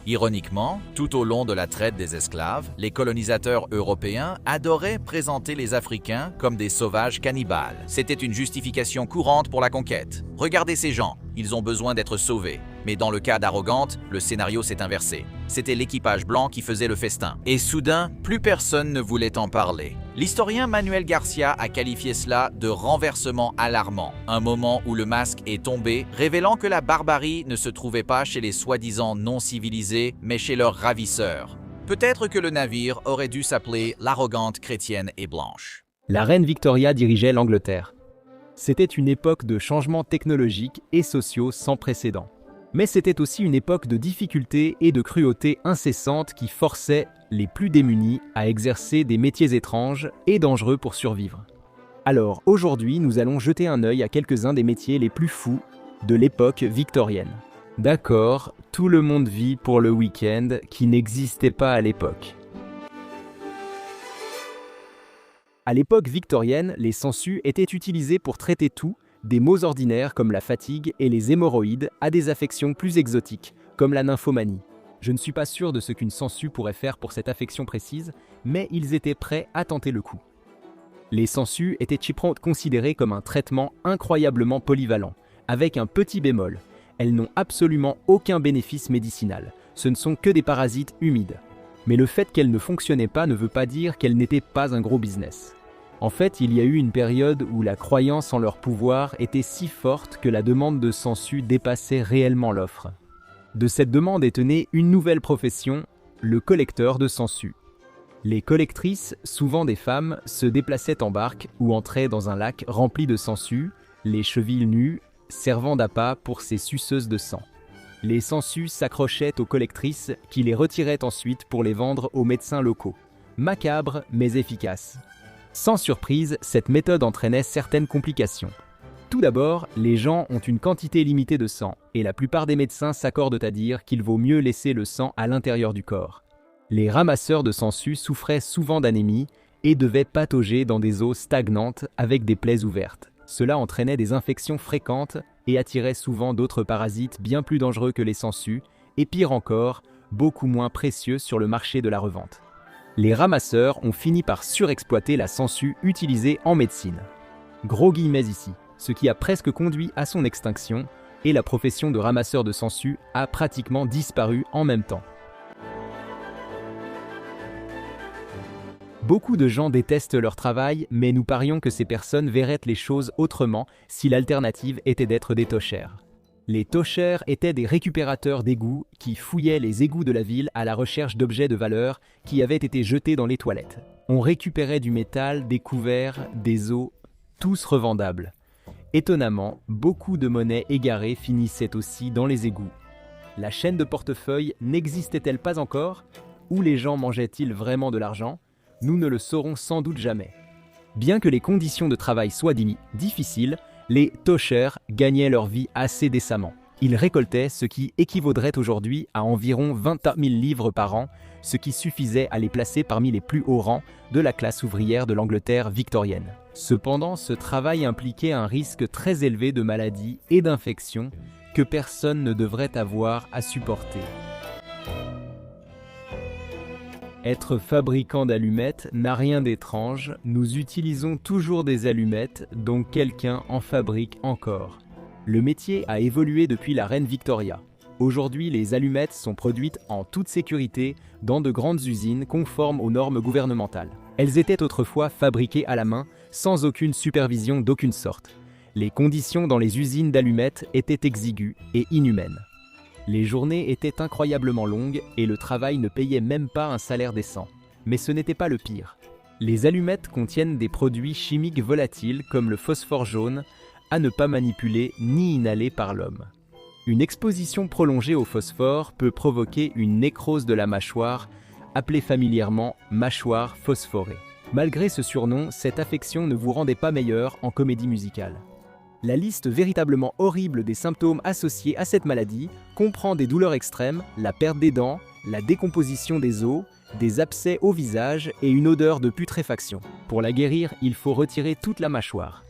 Ironiquement, tout au long de la traite des esclaves, les colonisateurs européens adoraient présenter les Africains comme des sauvages cannibales. C'était une justification courante pour la conquête. Regardez ces gens, ils ont besoin d'être sauvés. Mais dans le cas d'Arrogante, le scénario s'est inversé. C'était l'équipage blanc qui faisait le festin. Et soudain, plus personne ne voulait en parler. L'historien Manuel Garcia a qualifié cela de renversement alarmant, un moment où le masque est tombé, révélant que la barbarie ne se trouvait pas chez les soi-disant non civilisés, mais chez leurs ravisseurs. Peut-être que le navire aurait dû s'appeler l'Arrogante chrétienne et blanche. La reine Victoria dirigeait l'Angleterre. C'était une époque de changements technologiques et sociaux sans précédent. Mais c'était aussi une époque de difficultés et de cruauté incessantes qui forçaient les plus démunis à exercer des métiers étranges et dangereux pour survivre. Alors aujourd'hui, nous allons jeter un œil à quelques-uns des métiers les plus fous de l'époque victorienne. D'accord, tout le monde vit pour le week-end qui n'existait pas à l'époque. À l'époque victorienne, les sangsues étaient utilisés pour traiter tout, des maux ordinaires comme la fatigue et les hémorroïdes à des affections plus exotiques, comme la nymphomanie. Je ne suis pas sûr de ce qu'une sangsue pourrait faire pour cette affection précise, mais ils étaient prêts à tenter le coup. Les sangsues étaient considérées comme un traitement incroyablement polyvalent, avec un petit bémol. Elles n'ont absolument aucun bénéfice médicinal. Ce ne sont que des parasites humides. Mais le fait qu'elles ne fonctionnaient pas ne veut pas dire qu'elles n'étaient pas un gros business. En fait, il y a eu une période où la croyance en leur pouvoir était si forte que la demande de sangsues dépassait réellement l'offre. De cette demande est née une nouvelle profession, le collecteur de sangsues. Les collectrices, souvent des femmes, se déplaçaient en barque ou entraient dans un lac rempli de sangsues, les chevilles nues, servant d'appât pour ces suceuses de sang. Les sangsues s'accrochaient aux collectrices qui les retiraient ensuite pour les vendre aux médecins locaux. Macabre mais efficace. Sans surprise, cette méthode entraînait certaines complications. Tout d'abord, les gens ont une quantité limitée de sang, et la plupart des médecins s'accordent à dire qu'il vaut mieux laisser le sang à l'intérieur du corps. Les ramasseurs de sangsues souffraient souvent d'anémie et devaient patauger dans des eaux stagnantes avec des plaies ouvertes. Cela entraînait des infections fréquentes et attirait souvent d'autres parasites bien plus dangereux que les sangsues, et pire encore, beaucoup moins précieux sur le marché de la revente. Les ramasseurs ont fini par surexploiter la sangsue utilisée en médecine. Gros guillemets ici, ce qui a presque conduit à son extinction, et la profession de ramasseur de sangsues a pratiquement disparu en même temps. Beaucoup de gens détestent leur travail, mais nous parions que ces personnes verraient les choses autrement si l'alternative était d'être des tochères. Les tochères étaient des récupérateurs d'égouts qui fouillaient les égouts de la ville à la recherche d'objets de valeur qui avaient été jetés dans les toilettes. On récupérait du métal, des couverts, des os, tous revendables. Étonnamment, beaucoup de monnaies égarées finissaient aussi dans les égouts. La chaîne de portefeuille n'existait-elle pas encore? Où les gens mangeaient-ils vraiment de l'argent? Nous ne le saurons sans doute jamais. Bien que les conditions de travail soient difficiles, les tochères gagnaient leur vie assez décemment. Ils récoltaient ce qui équivaudrait aujourd'hui à environ 20 000 livres par an, ce qui suffisait à les placer parmi les plus hauts rangs de la classe ouvrière de l'Angleterre victorienne. Cependant, ce travail impliquait un risque très élevé de maladies et d'infections que personne ne devrait avoir à supporter. Être fabricant d'allumettes n'a rien d'étrange, nous utilisons toujours des allumettes, donc quelqu'un en fabrique encore. Le métier a évolué depuis la reine Victoria. Aujourd'hui, les allumettes sont produites en toute sécurité dans de grandes usines conformes aux normes gouvernementales. Elles étaient autrefois fabriquées à la main, sans aucune supervision d'aucune sorte. Les conditions dans les usines d'allumettes étaient exiguës et inhumaines. Les journées étaient incroyablement longues et le travail ne payait même pas un salaire décent. Mais ce n'était pas le pire. Les allumettes contiennent des produits chimiques volatiles comme le phosphore jaune, à ne pas manipuler ni inhaler par l'homme. Une exposition prolongée au phosphore peut provoquer une nécrose de la mâchoire, appelée familièrement mâchoire phosphorée. Malgré ce surnom, cette affection ne vous rendait pas meilleur en comédie musicale. La liste véritablement horrible des symptômes associés à cette maladie comprend des douleurs extrêmes, la perte des dents, la décomposition des os, des abcès au visage et une odeur de putréfaction. Pour la guérir, il faut retirer toute la mâchoire.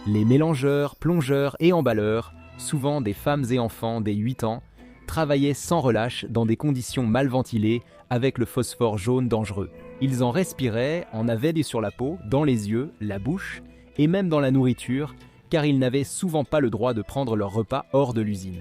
Les mélangeurs, plongeurs et emballeurs, souvent des femmes et enfants dès 8 ans, travaillaient sans relâche dans des conditions mal ventilées avec le phosphore jaune dangereux. Ils en respiraient, en avalaient sur la peau, dans les yeux, la bouche et même dans la nourriture, car ils n'avaient souvent pas le droit de prendre leur repas hors de l'usine.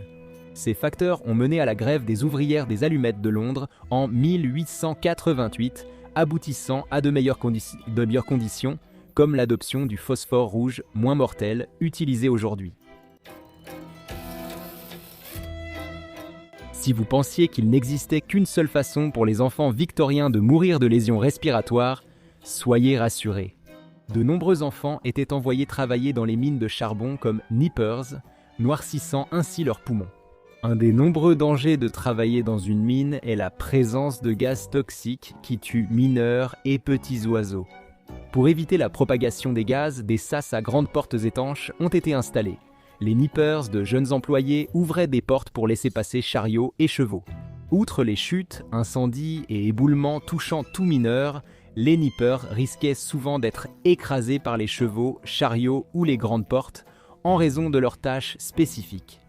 Ces facteurs ont mené à la grève des ouvrières des allumettes de Londres en 1888, aboutissant à de meilleures conditions, comme l'adoption du phosphore rouge moins mortel utilisé aujourd'hui. Si vous pensiez qu'il n'existait qu'une seule façon pour les enfants victoriens de mourir de lésions respiratoires, soyez rassurés. De nombreux enfants étaient envoyés travailler dans les mines de charbon comme nippers, noircissant ainsi leurs poumons. Un des nombreux dangers de travailler dans une mine est la présence de gaz toxiques qui tuent mineurs et petits oiseaux. Pour éviter la propagation des gaz, des sas à grandes portes étanches ont été installés. Les nippers de jeunes employés ouvraient des portes pour laisser passer chariots et chevaux. Outre les chutes, incendies et éboulements touchant tout mineur, les nippers risquaient souvent d'être écrasés par les chevaux, chariots ou les grandes portes en raison de leurs tâches spécifiques.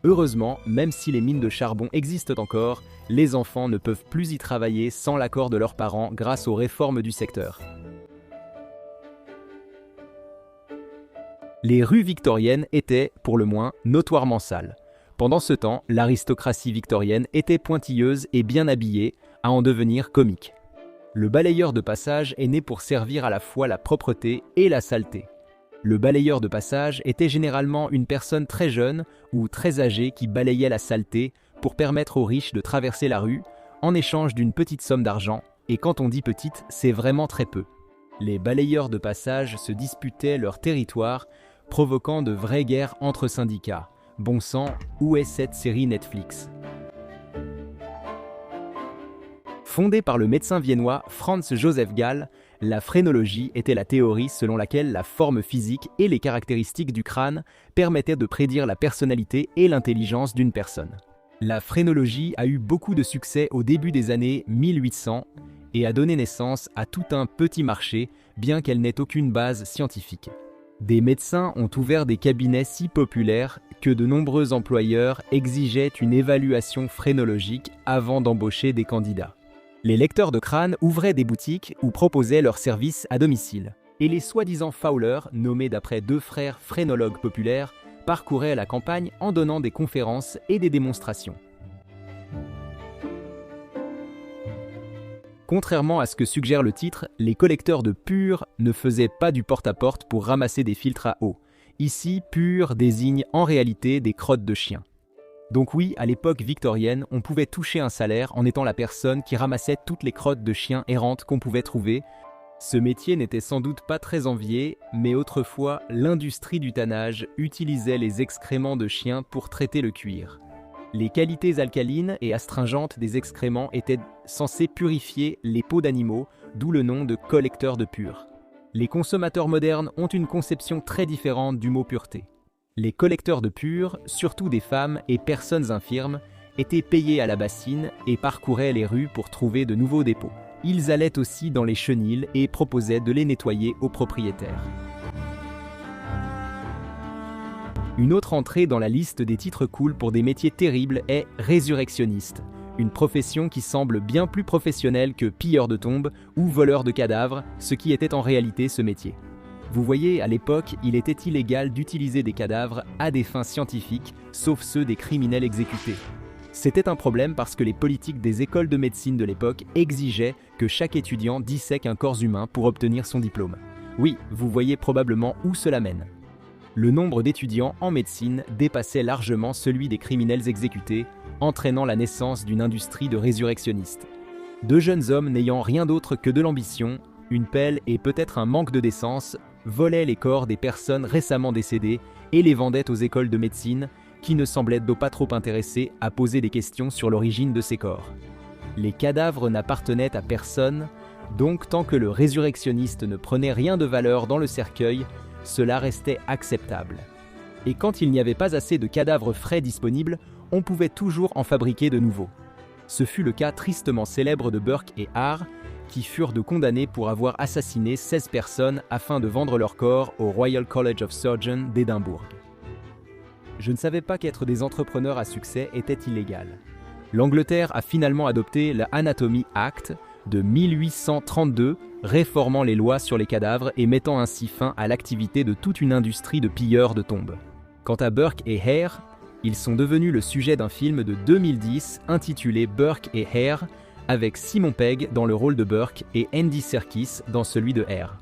Heureusement, même si les mines de charbon existent encore, les enfants ne peuvent plus y travailler sans l'accord de leurs parents grâce aux réformes du secteur. Les rues victoriennes étaient, pour le moins, notoirement sales. Pendant ce temps, l'aristocratie victorienne était pointilleuse et bien habillée, à en devenir comique. Le balayeur de passage est né pour servir à la fois la propreté et la saleté. Le balayeur de passage était généralement une personne très jeune ou très âgée qui balayait la saleté pour permettre aux riches de traverser la rue en échange d'une petite somme d'argent, et quand on dit petite, c'est vraiment très peu. Les balayeurs de passage se disputaient leur territoire, provoquant de vraies guerres entre syndicats. Bon sang, où est cette série Netflix ? Fondée par le médecin viennois Franz Joseph Gall, la phrénologie était la théorie selon laquelle la forme physique et les caractéristiques du crâne permettaient de prédire la personnalité et l'intelligence d'une personne. La phrénologie a eu beaucoup de succès au début des années 1800 et a donné naissance à tout un petit marché, bien qu'elle n'ait aucune base scientifique. Des médecins ont ouvert des cabinets si populaires que de nombreux employeurs exigeaient une évaluation phrénologique avant d'embaucher des candidats. Les lecteurs de crâne ouvraient des boutiques ou proposaient leurs services à domicile. Et les soi-disant Fowler, nommés d'après deux frères phrénologues populaires, parcouraient la campagne en donnant des conférences et des démonstrations. Contrairement à ce que suggère le titre, les collecteurs de pur ne faisaient pas du porte-à-porte pour ramasser des filtres à eau. Ici, pur désigne en réalité des crottes de chiens. Donc oui, à l'époque victorienne, on pouvait toucher un salaire en étant la personne qui ramassait toutes les crottes de chiens errantes qu'on pouvait trouver. Ce métier n'était sans doute pas très envié, mais autrefois, l'industrie du tannage utilisait les excréments de chiens pour traiter le cuir. Les qualités alcalines et astringentes des excréments étaient censées purifier les peaux d'animaux, d'où le nom de collecteur de pur. Les consommateurs modernes ont une conception très différente du mot pureté. Les collecteurs de pur, surtout des femmes et personnes infirmes, étaient payés à la bassine et parcouraient les rues pour trouver de nouveaux dépôts. Ils allaient aussi dans les chenils et proposaient de les nettoyer aux propriétaires. Une autre entrée dans la liste des titres cool pour des métiers terribles est résurrectionniste, une profession qui semble bien plus professionnelle que pilleur de tombes ou voleur de cadavres, ce qui était en réalité ce métier. Vous voyez, à l'époque, il était illégal d'utiliser des cadavres à des fins scientifiques, sauf ceux des criminels exécutés. C'était un problème parce que les politiques des écoles de médecine de l'époque exigeaient que chaque étudiant dissèque un corps humain pour obtenir son diplôme. Oui, vous voyez probablement où cela mène. Le nombre d'étudiants en médecine dépassait largement celui des criminels exécutés, entraînant la naissance d'une industrie de résurrectionnistes. Deux jeunes hommes n'ayant rien d'autre que de l'ambition, une pelle et peut-être un manque de décence, volaient les corps des personnes récemment décédées et les vendaient aux écoles de médecine, qui ne semblaient pas trop intéressées à poser des questions sur l'origine de ces corps. Les cadavres n'appartenaient à personne, donc tant que le résurrectionniste ne prenait rien de valeur dans le cercueil, cela restait acceptable. Et quand il n'y avait pas assez de cadavres frais disponibles, on pouvait toujours en fabriquer de nouveaux. Ce fut le cas tristement célèbre de Burke et Hare, qui furent condamnés pour avoir assassiné 16 personnes afin de vendre leur corps au Royal College of Surgeons d'Édimbourg. Je ne savais pas qu'être des entrepreneurs à succès était illégal. L'Angleterre a finalement adopté le Anatomy Act de 1832, réformant les lois sur les cadavres et mettant ainsi fin à l'activité de toute une industrie de pilleurs de tombes. Quant à Burke et Hare, ils sont devenus le sujet d'un film de 2010 intitulé Burke et Hare, avec Simon Pegg dans le rôle de Burke et Andy Serkis dans celui de Hare.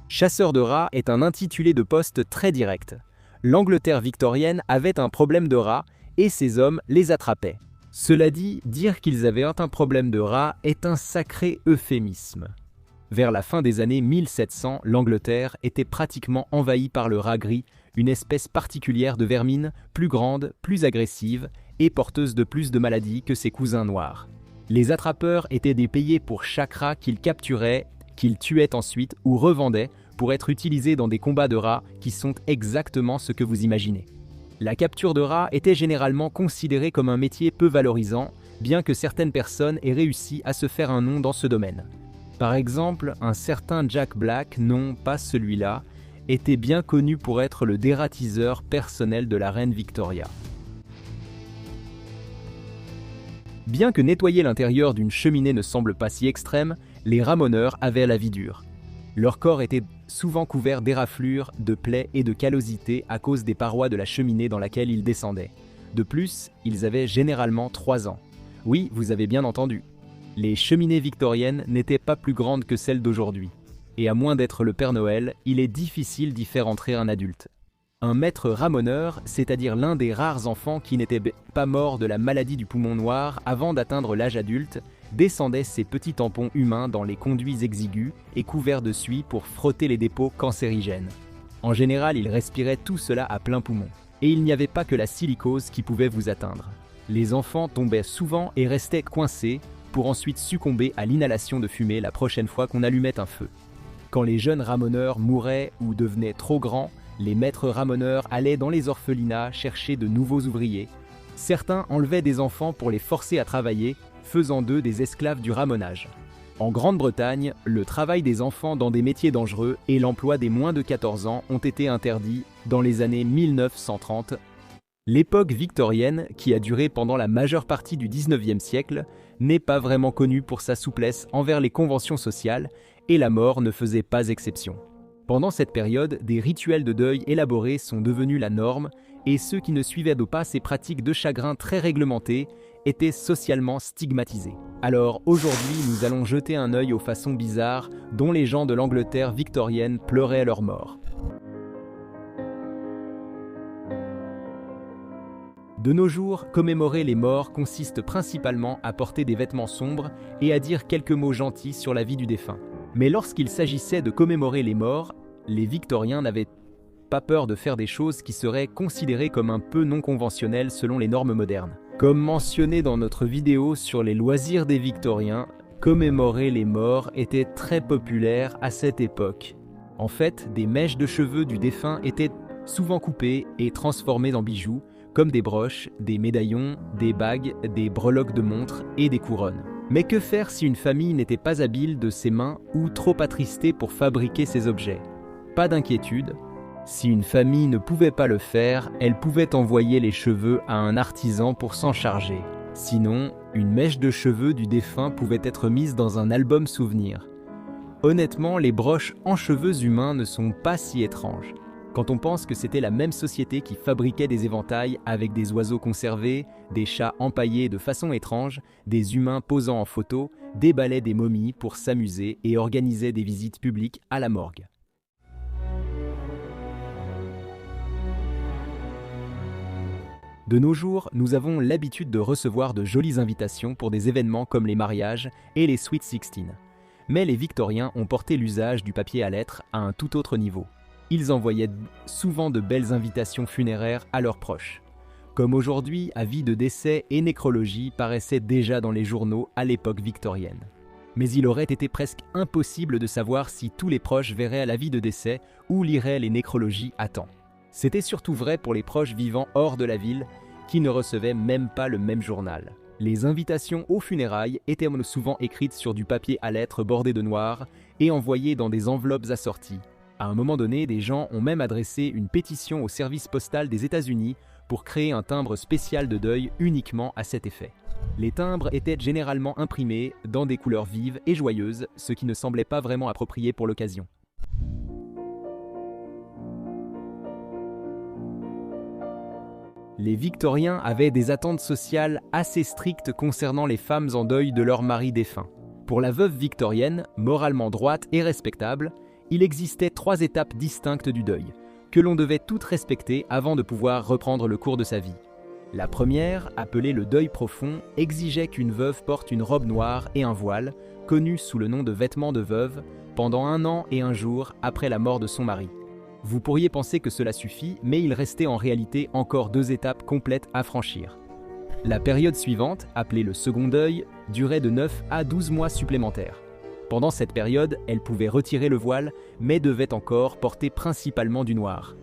Chasseur de rats est un intitulé de poste très direct. L'Angleterre victorienne avait un problème de rats et ces hommes les attrapaient. Cela dit, dire qu'ils avaient un problème de rats est un sacré euphémisme. Vers la fin des années 1700, l'Angleterre était pratiquement envahie par le rat gris, une espèce particulière de vermine, plus grande, plus agressive et porteuse de plus de maladies que ses cousins noirs. Les attrapeurs étaient payés pour chaque rat qu'ils capturaient, qu'ils tuaient ensuite ou revendaient pour être utilisés dans des combats de rats qui sont exactement ce que vous imaginez. La capture de rats était généralement considérée comme un métier peu valorisant, bien que certaines personnes aient réussi à se faire un nom dans ce domaine. Par exemple, un certain Jack Black, non pas celui-là, était bien connu pour être le dératiseur personnel de la reine Victoria. Bien que nettoyer l'intérieur d'une cheminée ne semble pas si extrême, les ramoneurs avaient la vie dure. Leur corps était souvent couvert d'éraflures, de plaies et de callosités à cause des parois de la cheminée dans laquelle ils descendaient. De plus, ils avaient généralement 3 ans. Oui, vous avez bien entendu. Les cheminées victoriennes n'étaient pas plus grandes que celles d'aujourd'hui. Et à moins d'être le Père Noël, il est difficile d'y faire entrer un adulte. Un maître ramoneur, c'est-à-dire l'un des rares enfants qui n'était pas mort de la maladie du poumon noir avant d'atteindre l'âge adulte, descendait ses petits tampons humains dans les conduits exigus et couverts de suie pour frotter les dépôts cancérigènes. En général, il respirait tout cela à plein poumon. Et il n'y avait pas que la silicose qui pouvait vous atteindre. Les enfants tombaient souvent et restaient coincés pour ensuite succomber à l'inhalation de fumée la prochaine fois qu'on allumait un feu. Quand les jeunes ramoneurs mouraient ou devenaient trop grands, les maîtres ramoneurs allaient dans les orphelinats chercher de nouveaux ouvriers. Certains enlevaient des enfants pour les forcer à travailler, faisant d'eux des esclaves du ramonage. En Grande-Bretagne, le travail des enfants dans des métiers dangereux et l'emploi des moins de 14 ans ont été interdits dans les années 1930. L'époque victorienne, qui a duré pendant la majeure partie du XIXe siècle, n'est pas vraiment connue pour sa souplesse envers les conventions sociales et la mort ne faisait pas exception. Pendant cette période, des rituels de deuil élaborés sont devenus la norme et ceux qui ne suivaient pas ces pratiques de chagrin très réglementées étaient socialement stigmatisés. Alors aujourd'hui, nous allons jeter un œil aux façons bizarres dont les gens de l'Angleterre victorienne pleuraient leur mort. De nos jours, commémorer les morts consiste principalement à porter des vêtements sombres et à dire quelques mots gentils sur la vie du défunt. Mais lorsqu'il s'agissait de commémorer les morts, les Victoriens n'avaient pas peur de faire des choses qui seraient considérées comme un peu non conventionnelles selon les normes modernes. Comme mentionné dans notre vidéo sur les loisirs des Victoriens, commémorer les morts était très populaire à cette époque. En fait, des mèches de cheveux du défunt étaient souvent coupées et transformées en bijoux, comme des broches, des médaillons, des bagues, des breloques de montres et des couronnes. Mais que faire si une famille n'était pas habile de ses mains ou trop attristée pour fabriquer ces objets? Pas d'inquiétude. Si une famille ne pouvait pas le faire, elle pouvait envoyer les cheveux à un artisan pour s'en charger. Sinon, une mèche de cheveux du défunt pouvait être mise dans un album souvenir. Honnêtement, les broches en cheveux humains ne sont pas si étranges. Quand on pense que c'était la même société qui fabriquait des éventails avec des oiseaux conservés, des chats empaillés de façon étrange, des humains posant en photo, déballaient des momies pour s'amuser et organisaient des visites publiques à la morgue. De nos jours, nous avons l'habitude de recevoir de jolies invitations pour des événements comme les mariages et les Sweet 16. Mais les Victoriens ont porté l'usage du papier à lettres à un tout autre niveau. Ils envoyaient souvent de belles invitations funéraires à leurs proches. Comme aujourd'hui, avis de décès et nécrologie paraissaient déjà dans les journaux à l'époque victorienne. Mais il aurait été presque impossible de savoir si tous les proches verraient l'avis de décès ou liraient les nécrologies à temps. C'était surtout vrai pour les proches vivant hors de la ville, qui ne recevaient même pas le même journal. Les invitations aux funérailles étaient souvent écrites sur du papier à lettres bordé de noir et envoyées dans des enveloppes assorties. À un moment donné, des gens ont même adressé une pétition au service postal des États-Unis pour créer un timbre spécial de deuil uniquement à cet effet. Les timbres étaient généralement imprimés dans des couleurs vives et joyeuses, ce qui ne semblait pas vraiment approprié pour l'occasion. Les Victoriens avaient des attentes sociales assez strictes concernant les femmes en deuil de leur mari défunt. Pour la veuve victorienne, moralement droite et respectable, il existait 3 étapes distinctes du deuil, que l'on devait toutes respecter avant de pouvoir reprendre le cours de sa vie. La première, appelée le deuil profond, exigeait qu'une veuve porte une robe noire et un voile, connu sous le nom de vêtements de veuve, pendant 1 an et 1 jour après la mort de son mari. Vous pourriez penser que cela suffit, mais il restait en réalité encore 2 étapes complètes à franchir. La période suivante, appelée le second deuil, durait de 9 à 12 mois supplémentaires. Pendant cette période, elle pouvait retirer le voile, mais devait encore porter principalement du noir.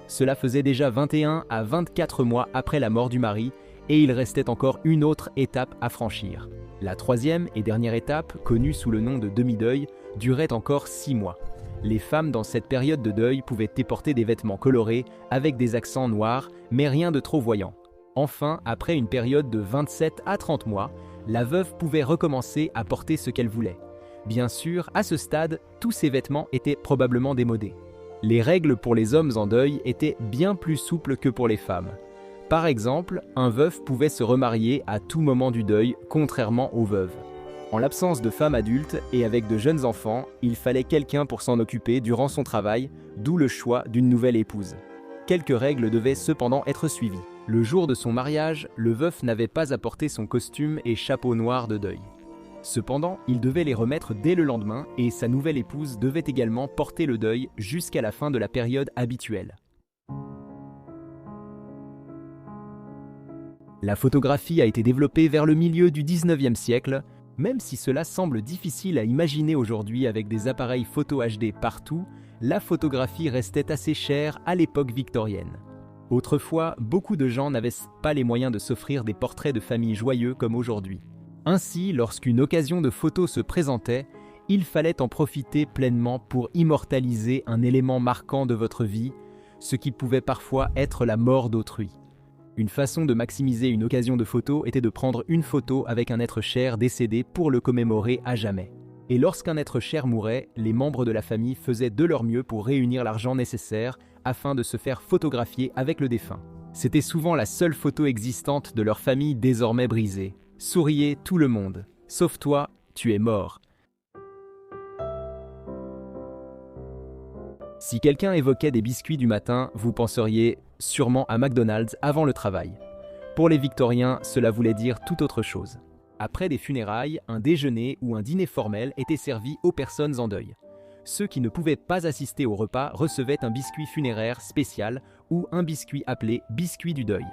Cela faisait déjà 21 à 24 mois après la mort du mari, et il restait encore une autre étape à franchir. La 3e et dernière étape, connue sous le nom de demi-deuil, durait encore 6 mois. Les femmes dans cette période de deuil pouvaient porter des vêtements colorés avec des accents noirs, mais rien de trop voyant. Enfin, après une période de 27 à 30 mois, la veuve pouvait recommencer à porter ce qu'elle voulait. Bien sûr, à ce stade, tous ces vêtements étaient probablement démodés. Les règles pour les hommes en deuil étaient bien plus souples que pour les femmes. Par exemple, un veuf pouvait se remarier à tout moment du deuil, contrairement aux veuves. En l'absence de femmes adultes et avec de jeunes enfants, il fallait quelqu'un pour s'en occuper durant son travail, d'où le choix d'une nouvelle épouse. Quelques règles devaient cependant être suivies. Le jour de son mariage, le veuf n'avait pas à porter son costume et chapeau noir de deuil. Cependant, il devait les remettre dès le lendemain et sa nouvelle épouse devait également porter le deuil jusqu'à la fin de la période habituelle. La photographie a été développée vers le milieu du 19e siècle, même si cela semble difficile à imaginer aujourd'hui avec des appareils photo HD partout, la photographie restait assez chère à l'époque victorienne. Autrefois, beaucoup de gens n'avaient pas les moyens de s'offrir des portraits de famille joyeux comme aujourd'hui. Ainsi, lorsqu'une occasion de photo se présentait, il fallait en profiter pleinement pour immortaliser un élément marquant de votre vie, ce qui pouvait parfois être la mort d'autrui. Une façon de maximiser une occasion de photo était de prendre une photo avec un être cher décédé pour le commémorer à jamais. Et lorsqu'un être cher mourait, les membres de la famille faisaient de leur mieux pour réunir l'argent nécessaire afin de se faire photographier avec le défunt. C'était souvent la seule photo existante de leur famille désormais brisée. Souriez tout le monde, sauf toi, tu es mort. Si quelqu'un évoquait des biscuits du matin, vous penseriez sûrement à McDonald's avant le travail. Pour les Victoriens, cela voulait dire tout autre chose. Après des funérailles, un déjeuner ou un dîner formel était servi aux personnes en deuil. Ceux qui ne pouvaient pas assister au repas recevaient un biscuit funéraire spécial ou un biscuit appelé biscuit du deuil.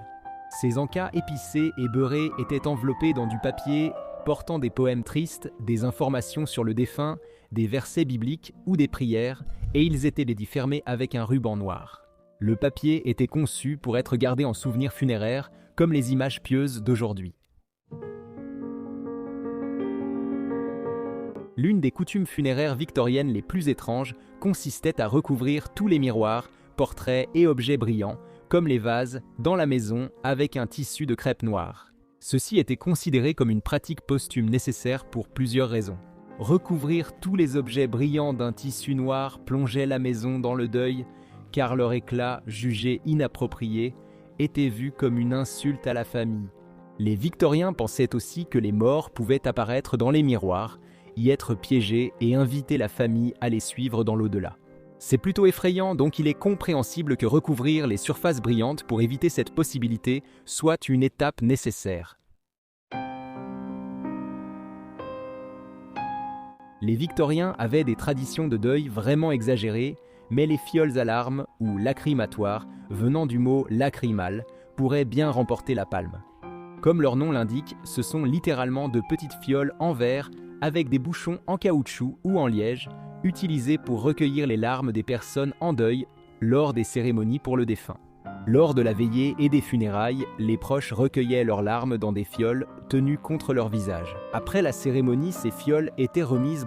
Ces encas épicés et beurrés étaient enveloppés dans du papier portant des poèmes tristes, des informations sur le défunt, des versets bibliques ou des prières, et ils étaient dédits fermés avec un ruban noir. Le papier était conçu pour être gardé en souvenir funéraire, comme les images pieuses d'aujourd'hui. L'une des coutumes funéraires victoriennes les plus étranges consistait à recouvrir tous les miroirs, portraits et objets brillants, comme les vases, dans la maison avec un tissu de crêpe noire. Ceci était considéré comme une pratique posthume nécessaire pour plusieurs raisons. Recouvrir tous les objets brillants d'un tissu noir plongeait la maison dans le deuil, car leur éclat, jugé inapproprié, était vu comme une insulte à la famille. Les Victoriens pensaient aussi que les morts pouvaient apparaître dans les miroirs, y être piégés et inviter la famille à les suivre dans l'au-delà. C'est plutôt effrayant, donc il est compréhensible que recouvrir les surfaces brillantes pour éviter cette possibilité soit une étape nécessaire. Les Victoriens avaient des traditions de deuil vraiment exagérées, mais les fioles à larmes, ou lacrymatoires, venant du mot lacrymal, pourraient bien remporter la palme. Comme leur nom l'indique, ce sont littéralement de petites fioles en verre avec des bouchons en caoutchouc ou en liège, utilisés pour recueillir les larmes des personnes en deuil lors des cérémonies pour le défunt. Lors de la veillée et des funérailles, les proches recueillaient leurs larmes dans des fioles tenues contre leur visage. Après la cérémonie, ces fioles étaient remises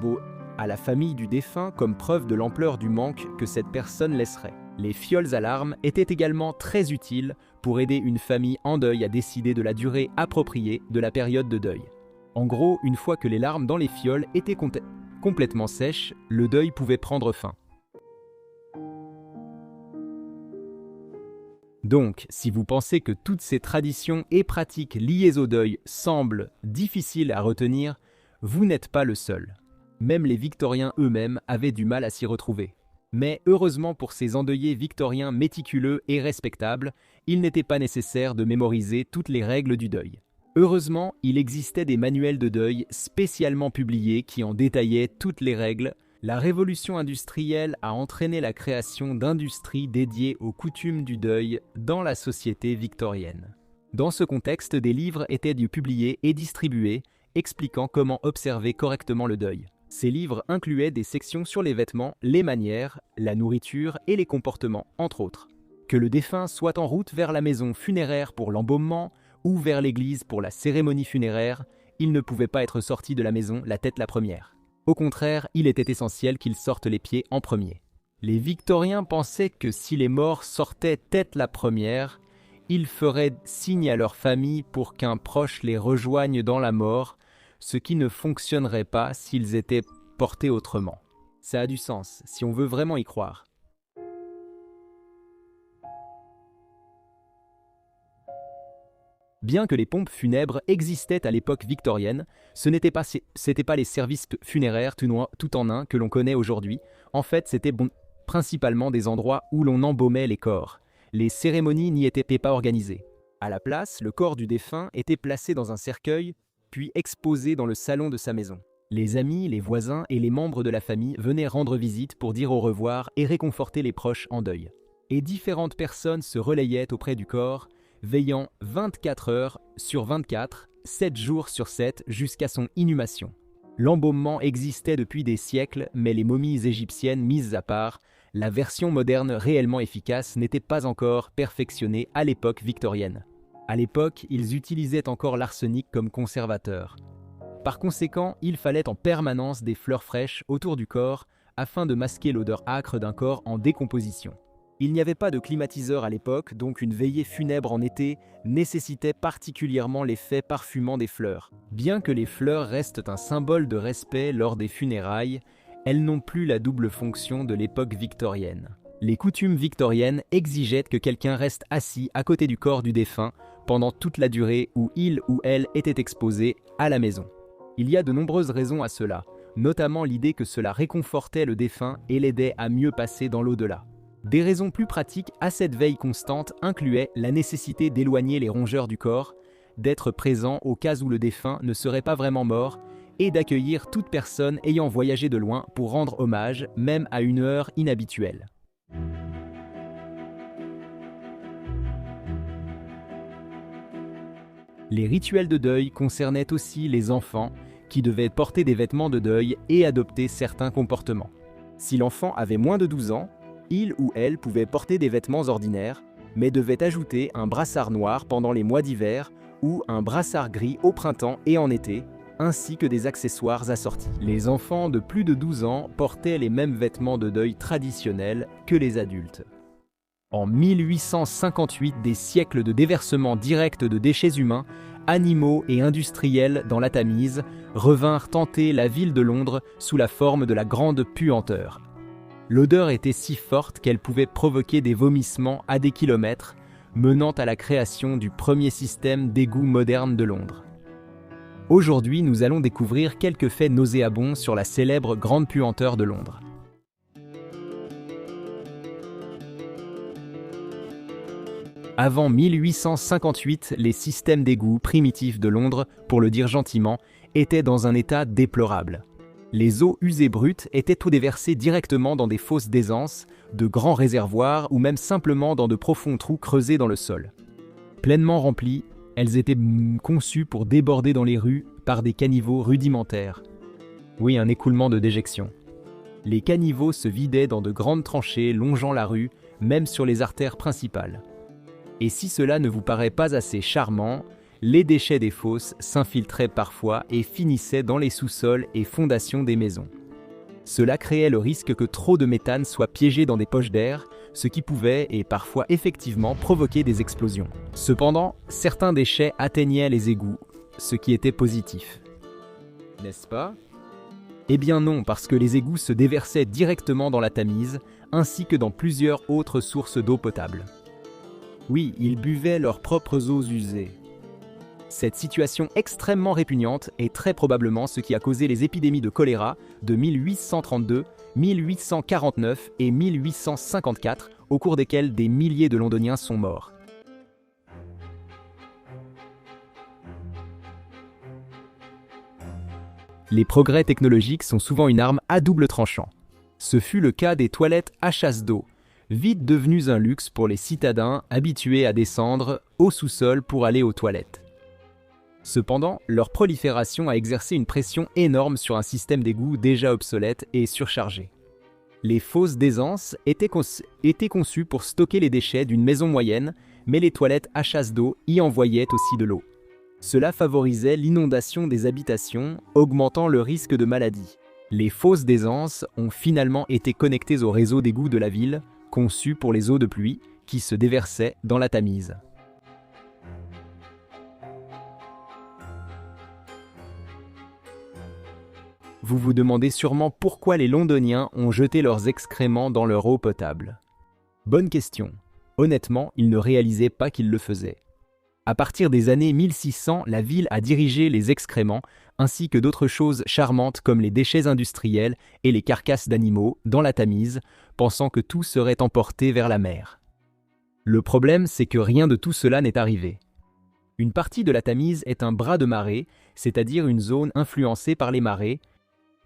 à la famille du défunt comme preuve de l'ampleur du manque que cette personne laisserait. Les fioles à larmes étaient également très utiles pour aider une famille en deuil à décider de la durée appropriée de la période de deuil. En gros, une fois que les larmes dans les fioles étaient complètement sèches, le deuil pouvait prendre fin. Donc, si vous pensez que toutes ces traditions et pratiques liées au deuil semblent difficiles à retenir, vous n'êtes pas le seul. Même les Victoriens eux-mêmes avaient du mal à s'y retrouver. Mais heureusement pour ces endeuillés victoriens méticuleux et respectables, il n'était pas nécessaire de mémoriser toutes les règles du deuil. Heureusement, il existait des manuels de deuil spécialement publiés qui en détaillaient toutes les règles. La révolution industrielle a entraîné la création d'industries dédiées aux coutumes du deuil dans la société victorienne. Dans ce contexte, des livres étaient publiés et distribués, expliquant comment observer correctement le deuil. Ces livres incluaient des sections sur les vêtements, les manières, la nourriture et les comportements, entre autres. Que le défunt soit en route vers la maison funéraire pour l'embaumement ou vers l'église pour la cérémonie funéraire, il ne pouvait pas être sorti de la maison la tête la première. Au contraire, il était essentiel qu'il sorte les pieds en premier. Les Victoriens pensaient que si les morts sortaient tête la première, ils feraient signe à leur famille pour qu'un proche les rejoigne dans la mort, ce qui ne fonctionnerait pas s'ils étaient portés autrement. Ça a du sens, si on veut vraiment y croire. Bien que les pompes funèbres existaient à l'époque victorienne, ce n'étaient pas les services funéraires tout en un que l'on connaît aujourd'hui. En fait, c'était principalement des endroits où l'on embaumait les corps. Les cérémonies n'y étaient pas organisées. À la place, le corps du défunt était placé dans un cercueil, puis exposé dans le salon de sa maison. Les amis, les voisins et les membres de la famille venaient rendre visite pour dire au revoir et réconforter les proches en deuil. Et différentes personnes se relayaient auprès du corps, veillant 24 heures sur 24, 7 jours sur 7 jusqu'à son inhumation. L'embaumement existait depuis des siècles, mais les momies égyptiennes mises à part, la version moderne réellement efficace n'était pas encore perfectionnée à l'époque victorienne. À l'époque, ils utilisaient encore l'arsenic comme conservateur. Par conséquent, il fallait en permanence des fleurs fraîches autour du corps afin de masquer l'odeur âcre d'un corps en décomposition. Il n'y avait pas de climatiseur à l'époque, donc une veillée funèbre en été nécessitait particulièrement l'effet parfumant des fleurs. Bien que les fleurs restent un symbole de respect lors des funérailles, elles n'ont plus la double fonction de l'époque victorienne. Les coutumes victoriennes exigeaient que quelqu'un reste assis à côté du corps du défunt pendant toute la durée où il ou elle était exposé à la maison. Il y a de nombreuses raisons à cela, notamment l'idée que cela réconfortait le défunt et l'aidait à mieux passer dans l'au-delà. Des raisons plus pratiques à cette veille constante incluaient la nécessité d'éloigner les rongeurs du corps, d'être présent au cas où le défunt ne serait pas vraiment mort, et d'accueillir toute personne ayant voyagé de loin pour rendre hommage, même à une heure inhabituelle. Les rituels de deuil concernaient aussi les enfants, qui devaient porter des vêtements de deuil et adopter certains comportements. Si l'enfant avait moins de 12 ans, il ou elle pouvait porter des vêtements ordinaires, mais devait ajouter un brassard noir pendant les mois d'hiver ou un brassard gris au printemps et en été, ainsi que des accessoires assortis. Les enfants de plus de 12 ans portaient les mêmes vêtements de deuil traditionnels que les adultes. En 1858, des siècles de déversement direct de déchets humains, animaux et industriels dans la Tamise revinrent tenter la ville de Londres sous la forme de la Grande Puanteur. L'odeur était si forte qu'elle pouvait provoquer des vomissements à des kilomètres, menant à la création du premier système d'égout moderne de Londres. Aujourd'hui, nous allons découvrir quelques faits nauséabonds sur la célèbre Grande Puanteur de Londres. Avant 1858, les systèmes d'égouts primitifs de Londres, pour le dire gentiment, étaient dans un état déplorable. Les eaux usées brutes étaient tout déversées directement dans des fosses d'aisance, de grands réservoirs ou même simplement dans de profonds trous creusés dans le sol. Pleinement remplies, elles étaient conçues pour déborder dans les rues par des caniveaux rudimentaires. Oui, un écoulement de déjection. Les caniveaux se vidaient dans de grandes tranchées longeant la rue, même sur les artères principales. Et si cela ne vous paraît pas assez charmant, les déchets des fosses s'infiltraient parfois et finissaient dans les sous-sols et fondations des maisons. Cela créait le risque que trop de méthane soit piégé dans des poches d'air, ce qui pouvait et parfois effectivement provoquer des explosions. Cependant, certains déchets atteignaient les égouts, ce qui était positif. N'est-ce pas ? Eh bien non, parce que les égouts se déversaient directement dans la Tamise, ainsi que dans plusieurs autres sources d'eau potable. Oui, ils buvaient leurs propres eaux usées. Cette situation extrêmement répugnante est très probablement ce qui a causé les épidémies de choléra de 1832, 1849 et 1854, au cours desquelles des milliers de Londoniens sont morts. Les progrès technologiques sont souvent une arme à double tranchant. Ce fut le cas des toilettes à chasse d'eau, vite devenues un luxe pour les citadins habitués à descendre au sous-sol pour aller aux toilettes. Cependant, leur prolifération a exercé une pression énorme sur un système d'égout déjà obsolète et surchargé. Les fosses d'aisance étaient conçues pour stocker les déchets d'une maison moyenne, mais les toilettes à chasse d'eau y envoyaient aussi de l'eau. Cela favorisait l'inondation des habitations, augmentant le risque de maladie. Les fosses d'aisance ont finalement été connectées au réseau d'égouts de la ville, conçu pour les eaux de pluie, qui se déversaient dans la Tamise. Vous vous demandez sûrement pourquoi les Londoniens ont jeté leurs excréments dans leur eau potable. Bonne question. Honnêtement, ils ne réalisaient pas qu'ils le faisaient. À partir des années 1600, la ville a dirigé les excréments, ainsi que d'autres choses charmantes comme les déchets industriels et les carcasses d'animaux, dans la Tamise, pensant que tout serait emporté vers la mer. Le problème, c'est que rien de tout cela n'est arrivé. Une partie de la Tamise est un bras de marée, c'est-à-dire une zone influencée par les marées.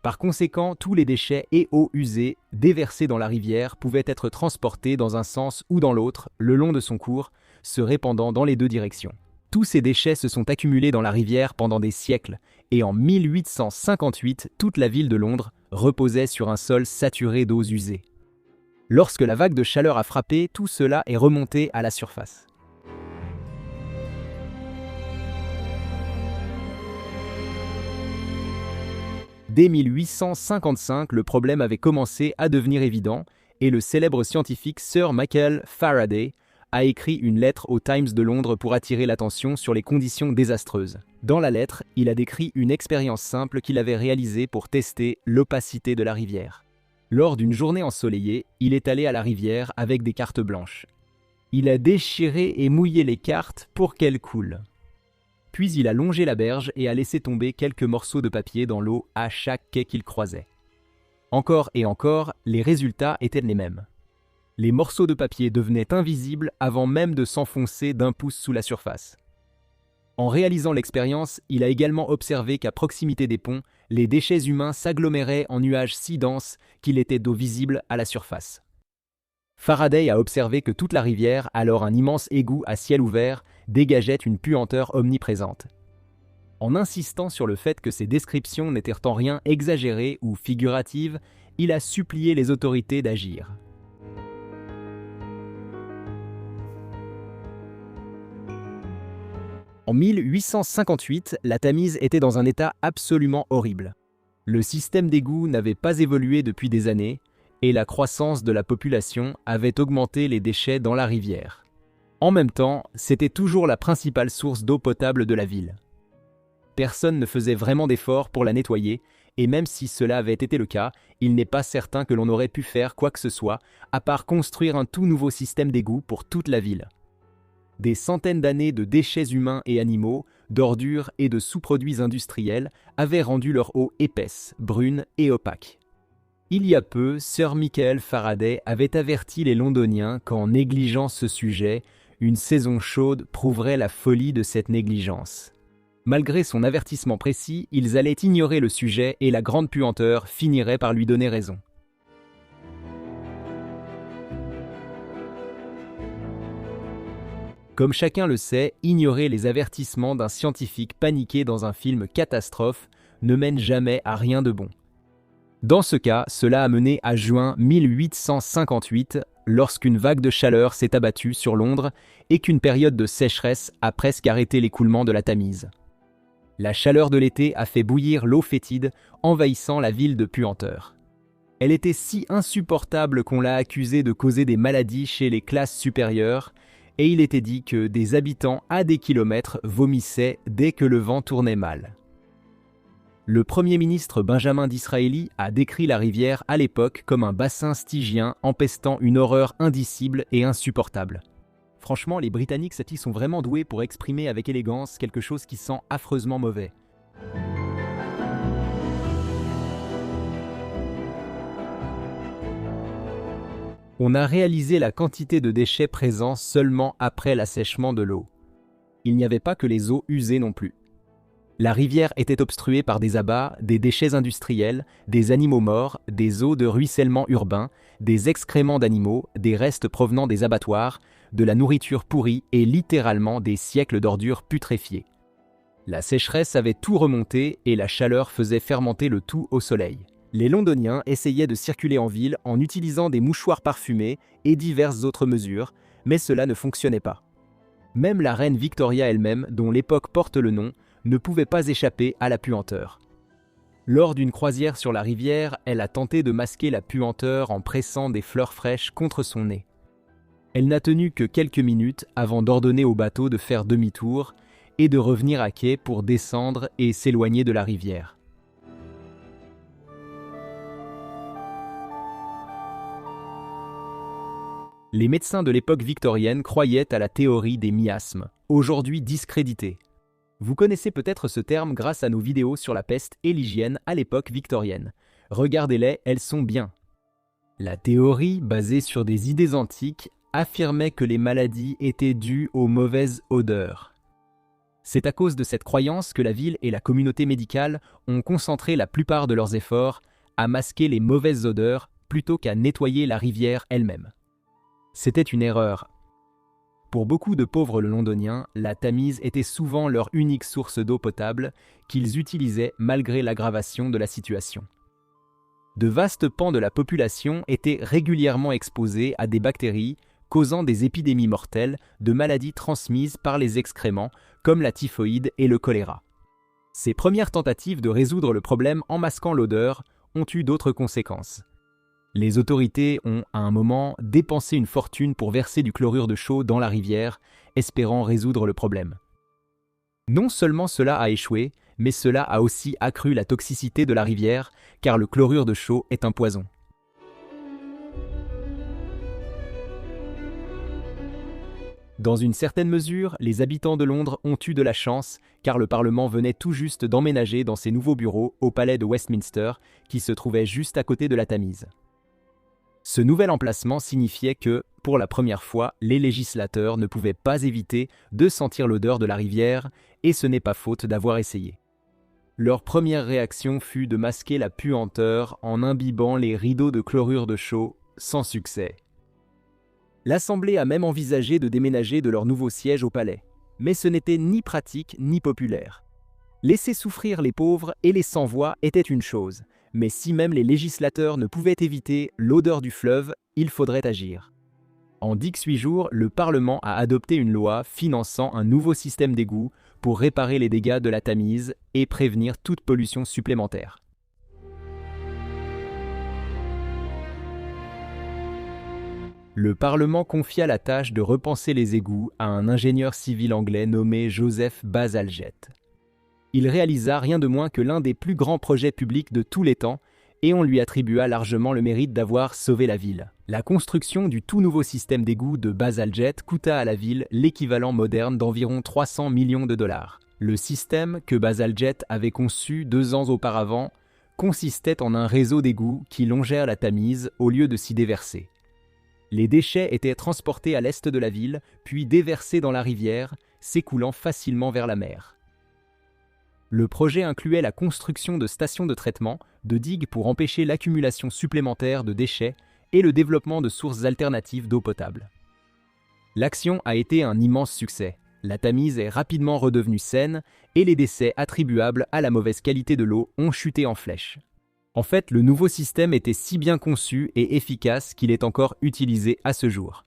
Par conséquent, tous les déchets et eaux usées déversés dans la rivière pouvaient être transportés dans un sens ou dans l'autre, le long de son cours, se répandant dans les deux directions. Tous ces déchets se sont accumulés dans la rivière pendant des siècles, et en 1858, toute la ville de Londres reposait sur un sol saturé d'eaux usées. Lorsque la vague de chaleur a frappé, tout cela est remonté à la surface. Dès 1855, le problème avait commencé à devenir évident et le célèbre scientifique Sir Michael Faraday a écrit une lettre au Times de Londres pour attirer l'attention sur les conditions désastreuses. Dans la lettre, il a décrit une expérience simple qu'il avait réalisée pour tester l'opacité de la rivière. Lors d'une journée ensoleillée, il est allé à la rivière avec des cartes blanches. Il a déchiré et mouillé les cartes pour qu'elles coulent. Puis il a longé la berge et a laissé tomber quelques morceaux de papier dans l'eau à chaque quai qu'il croisait. Encore et encore, les résultats étaient les mêmes. Les morceaux de papier devenaient invisibles avant même de s'enfoncer d'1 pouce sous la surface. En réalisant l'expérience, il a également observé qu'à proximité des ponts, les déchets humains s'aggloméraient en nuages si denses qu'il était d'eau visible à la surface. Faraday a observé que toute la rivière, alors un immense égout à ciel ouvert, dégageait une puanteur omniprésente. En insistant sur le fait que ces descriptions n'étaient en rien exagérées ou figuratives, il a supplié les autorités d'agir. En 1858, la Tamise était dans un état absolument horrible. Le système d'égouts n'avait pas évolué depuis des années et la croissance de la population avait augmenté les déchets dans la rivière. En même temps, c'était toujours la principale source d'eau potable de la ville. Personne ne faisait vraiment d'efforts pour la nettoyer et même si cela avait été le cas, il n'est pas certain que l'on aurait pu faire quoi que ce soit à part construire un tout nouveau système d'égouts pour toute la ville. Des centaines d'années de déchets humains et animaux, d'ordures et de sous-produits industriels avaient rendu leur eau épaisse, brune et opaque. Il y a peu, Sir Michael Faraday avait averti les Londoniens qu'en négligeant ce sujet, une saison chaude prouverait la folie de cette négligence. Malgré son avertissement précis, ils allaient ignorer le sujet et la grande puanteur finirait par lui donner raison. Comme chacun le sait, ignorer les avertissements d'un scientifique paniqué dans un film catastrophe ne mène jamais à rien de bon. Dans ce cas, cela a mené à juin 1858, lorsqu'une vague de chaleur s'est abattue sur Londres et qu'une période de sécheresse a presque arrêté l'écoulement de la Tamise. La chaleur de l'été a fait bouillir l'eau fétide, envahissant la ville de puanteur. Elle était si insupportable qu'on l'a accusée de causer des maladies chez les classes supérieures, et il était dit que des habitants à des kilomètres vomissaient dès que le vent tournait mal. Le Premier ministre Benjamin Disraeli a décrit la rivière à l'époque comme un bassin stygien empestant une horreur indicible et insupportable. Franchement, les Britanniques sont vraiment doués pour exprimer avec élégance quelque chose qui sent affreusement mauvais. On a réalisé la quantité de déchets présents seulement après l'assèchement de l'eau. Il n'y avait pas que les eaux usées non plus. La rivière était obstruée par des abats, des déchets industriels, des animaux morts, des eaux de ruissellement urbain, des excréments d'animaux, des restes provenant des abattoirs, de la nourriture pourrie et littéralement des siècles d'ordures putréfiées. La sécheresse avait tout remonté et la chaleur faisait fermenter le tout au soleil. Les Londoniens essayaient de circuler en ville en utilisant des mouchoirs parfumés et diverses autres mesures, mais cela ne fonctionnait pas. Même la reine Victoria elle-même, dont l'époque porte le nom, ne pouvait pas échapper à la puanteur. Lors d'une croisière sur la rivière, elle a tenté de masquer la puanteur en pressant des fleurs fraîches contre son nez. Elle n'a tenu que quelques minutes avant d'ordonner au bateau de faire demi-tour et de revenir à quai pour descendre et s'éloigner de la rivière. Les médecins de l'époque victorienne croyaient à la théorie des miasmes, aujourd'hui discréditée. Vous connaissez peut-être ce terme grâce à nos vidéos sur la peste et l'hygiène à l'époque victorienne. Regardez-les, elles sont bien. La théorie, basée sur des idées antiques, affirmait que les maladies étaient dues aux mauvaises odeurs. C'est à cause de cette croyance que la ville et la communauté médicale ont concentré la plupart de leurs efforts à masquer les mauvaises odeurs plutôt qu'à nettoyer la rivière elle-même. C'était une erreur. Pour beaucoup de pauvres londoniens, la Tamise était souvent leur unique source d'eau potable qu'ils utilisaient malgré l'aggravation de la situation. De vastes pans de la population étaient régulièrement exposés à des bactéries causant des épidémies mortelles de maladies transmises par les excréments comme la typhoïde et le choléra. Ces premières tentatives de résoudre le problème en masquant l'odeur ont eu d'autres conséquences. Les autorités ont, à un moment, dépensé une fortune pour verser du chlorure de chaux dans la rivière, espérant résoudre le problème. Non seulement cela a échoué, mais cela a aussi accru la toxicité de la rivière, car le chlorure de chaux est un poison. Dans une certaine mesure, les habitants de Londres ont eu de la chance, car le Parlement venait tout juste d'emménager dans ses nouveaux bureaux au palais de Westminster, qui se trouvait juste à côté de la Tamise. Ce nouvel emplacement signifiait que, pour la première fois, les législateurs ne pouvaient pas éviter de sentir l'odeur de la rivière, et ce n'est pas faute d'avoir essayé. Leur première réaction fut de masquer la puanteur en imbibant les rideaux de chlorure de chaux, sans succès. L'Assemblée a même envisagé de déménager de leur nouveau siège au palais, mais ce n'était ni pratique ni populaire. Laisser souffrir les pauvres et les sans-voix était une chose, mais si même les législateurs ne pouvaient éviter l'odeur du fleuve, il faudrait agir. En 18 jours, le Parlement a adopté une loi finançant un nouveau système d'égouts pour réparer les dégâts de la Tamise et prévenir toute pollution supplémentaire. Le Parlement confia la tâche de repenser les égouts à un ingénieur civil anglais nommé Joseph Bazalgette. Il réalisa rien de moins que l'un des plus grands projets publics de tous les temps et on lui attribua largement le mérite d'avoir sauvé la ville. La construction du tout nouveau système d'égouts de Bazalgette coûta à la ville l'équivalent moderne d'environ 300 millions de dollars. Le système que Bazalgette avait conçu 2 ans auparavant consistait en un réseau d'égouts qui longèrent la Tamise au lieu de s'y déverser. Les déchets étaient transportés à l'est de la ville, puis déversés dans la rivière, s'écoulant facilement vers la mer. Le projet incluait la construction de stations de traitement, de digues pour empêcher l'accumulation supplémentaire de déchets et le développement de sources alternatives d'eau potable. L'action a été un immense succès. La Tamise est rapidement redevenue saine et les décès attribuables à la mauvaise qualité de l'eau ont chuté en flèche. En fait, le nouveau système était si bien conçu et efficace qu'il est encore utilisé à ce jour.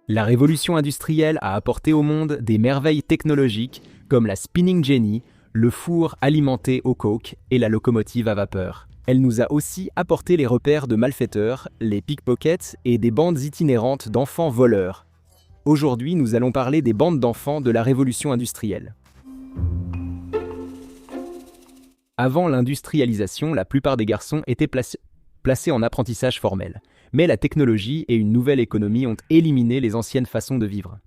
La révolution industrielle a apporté au monde des merveilles technologiques comme la spinning jenny, le four alimenté au coke et la locomotive à vapeur. Elle nous a aussi apporté les repères de malfaiteurs, les pickpockets et des bandes itinérantes d'enfants voleurs. Aujourd'hui, nous allons parler des bandes d'enfants de la révolution industrielle. Avant l'industrialisation, la plupart des garçons étaient placés en apprentissage formel. Mais la technologie et une nouvelle économie ont éliminé les anciennes façons de vivre.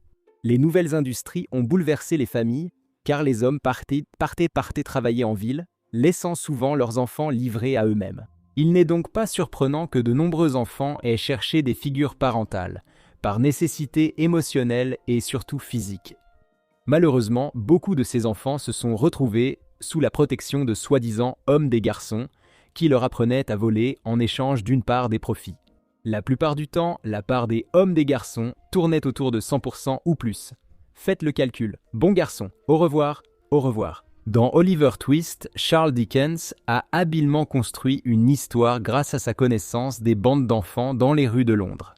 Les nouvelles industries ont bouleversé les familles, car les hommes partaient travailler en ville, laissant souvent leurs enfants livrés à eux-mêmes. Il n'est donc pas surprenant que de nombreux enfants aient cherché des figures parentales, par nécessité émotionnelle et surtout physique. Malheureusement, beaucoup de ces enfants se sont retrouvés sous la protection de soi-disant hommes des garçons, qui leur apprenaient à voler en échange d'une part des profits. La plupart du temps, la part des hommes des garçons tournait autour de 100% ou plus. Faites le calcul. Bon garçon, au revoir, au revoir. Dans Oliver Twist, Charles Dickens a habilement construit une histoire grâce à sa connaissance des bandes d'enfants dans les rues de Londres.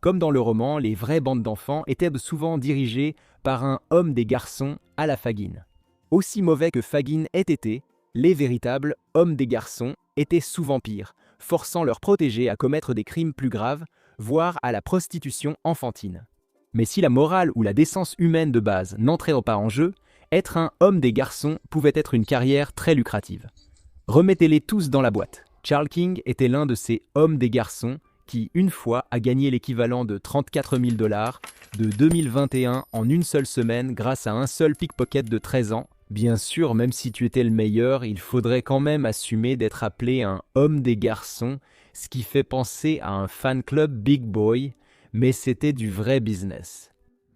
Comme dans le roman, les vraies bandes d'enfants étaient souvent dirigées par un homme des garçons à la Fagin. Aussi mauvais que Fagin ait été, les véritables hommes des garçons étaient souvent pires, forçant leurs protégés à commettre des crimes plus graves, voire à la prostitution enfantine. Mais si la morale ou la décence humaine de base n'entrait pas en jeu, être un homme des garçons pouvait être une carrière très lucrative. Remettez-les tous dans la boîte. Charles King était l'un de ces hommes des garçons qui, une fois, a gagné l'équivalent de 34 000 $ de 2021 en une seule semaine grâce à un seul pickpocket de 13 ans. Bien sûr, même si tu étais le meilleur, il faudrait quand même assumer d'être appelé un homme des garçons, ce qui fait penser à un fan club big boy, mais c'était du vrai business.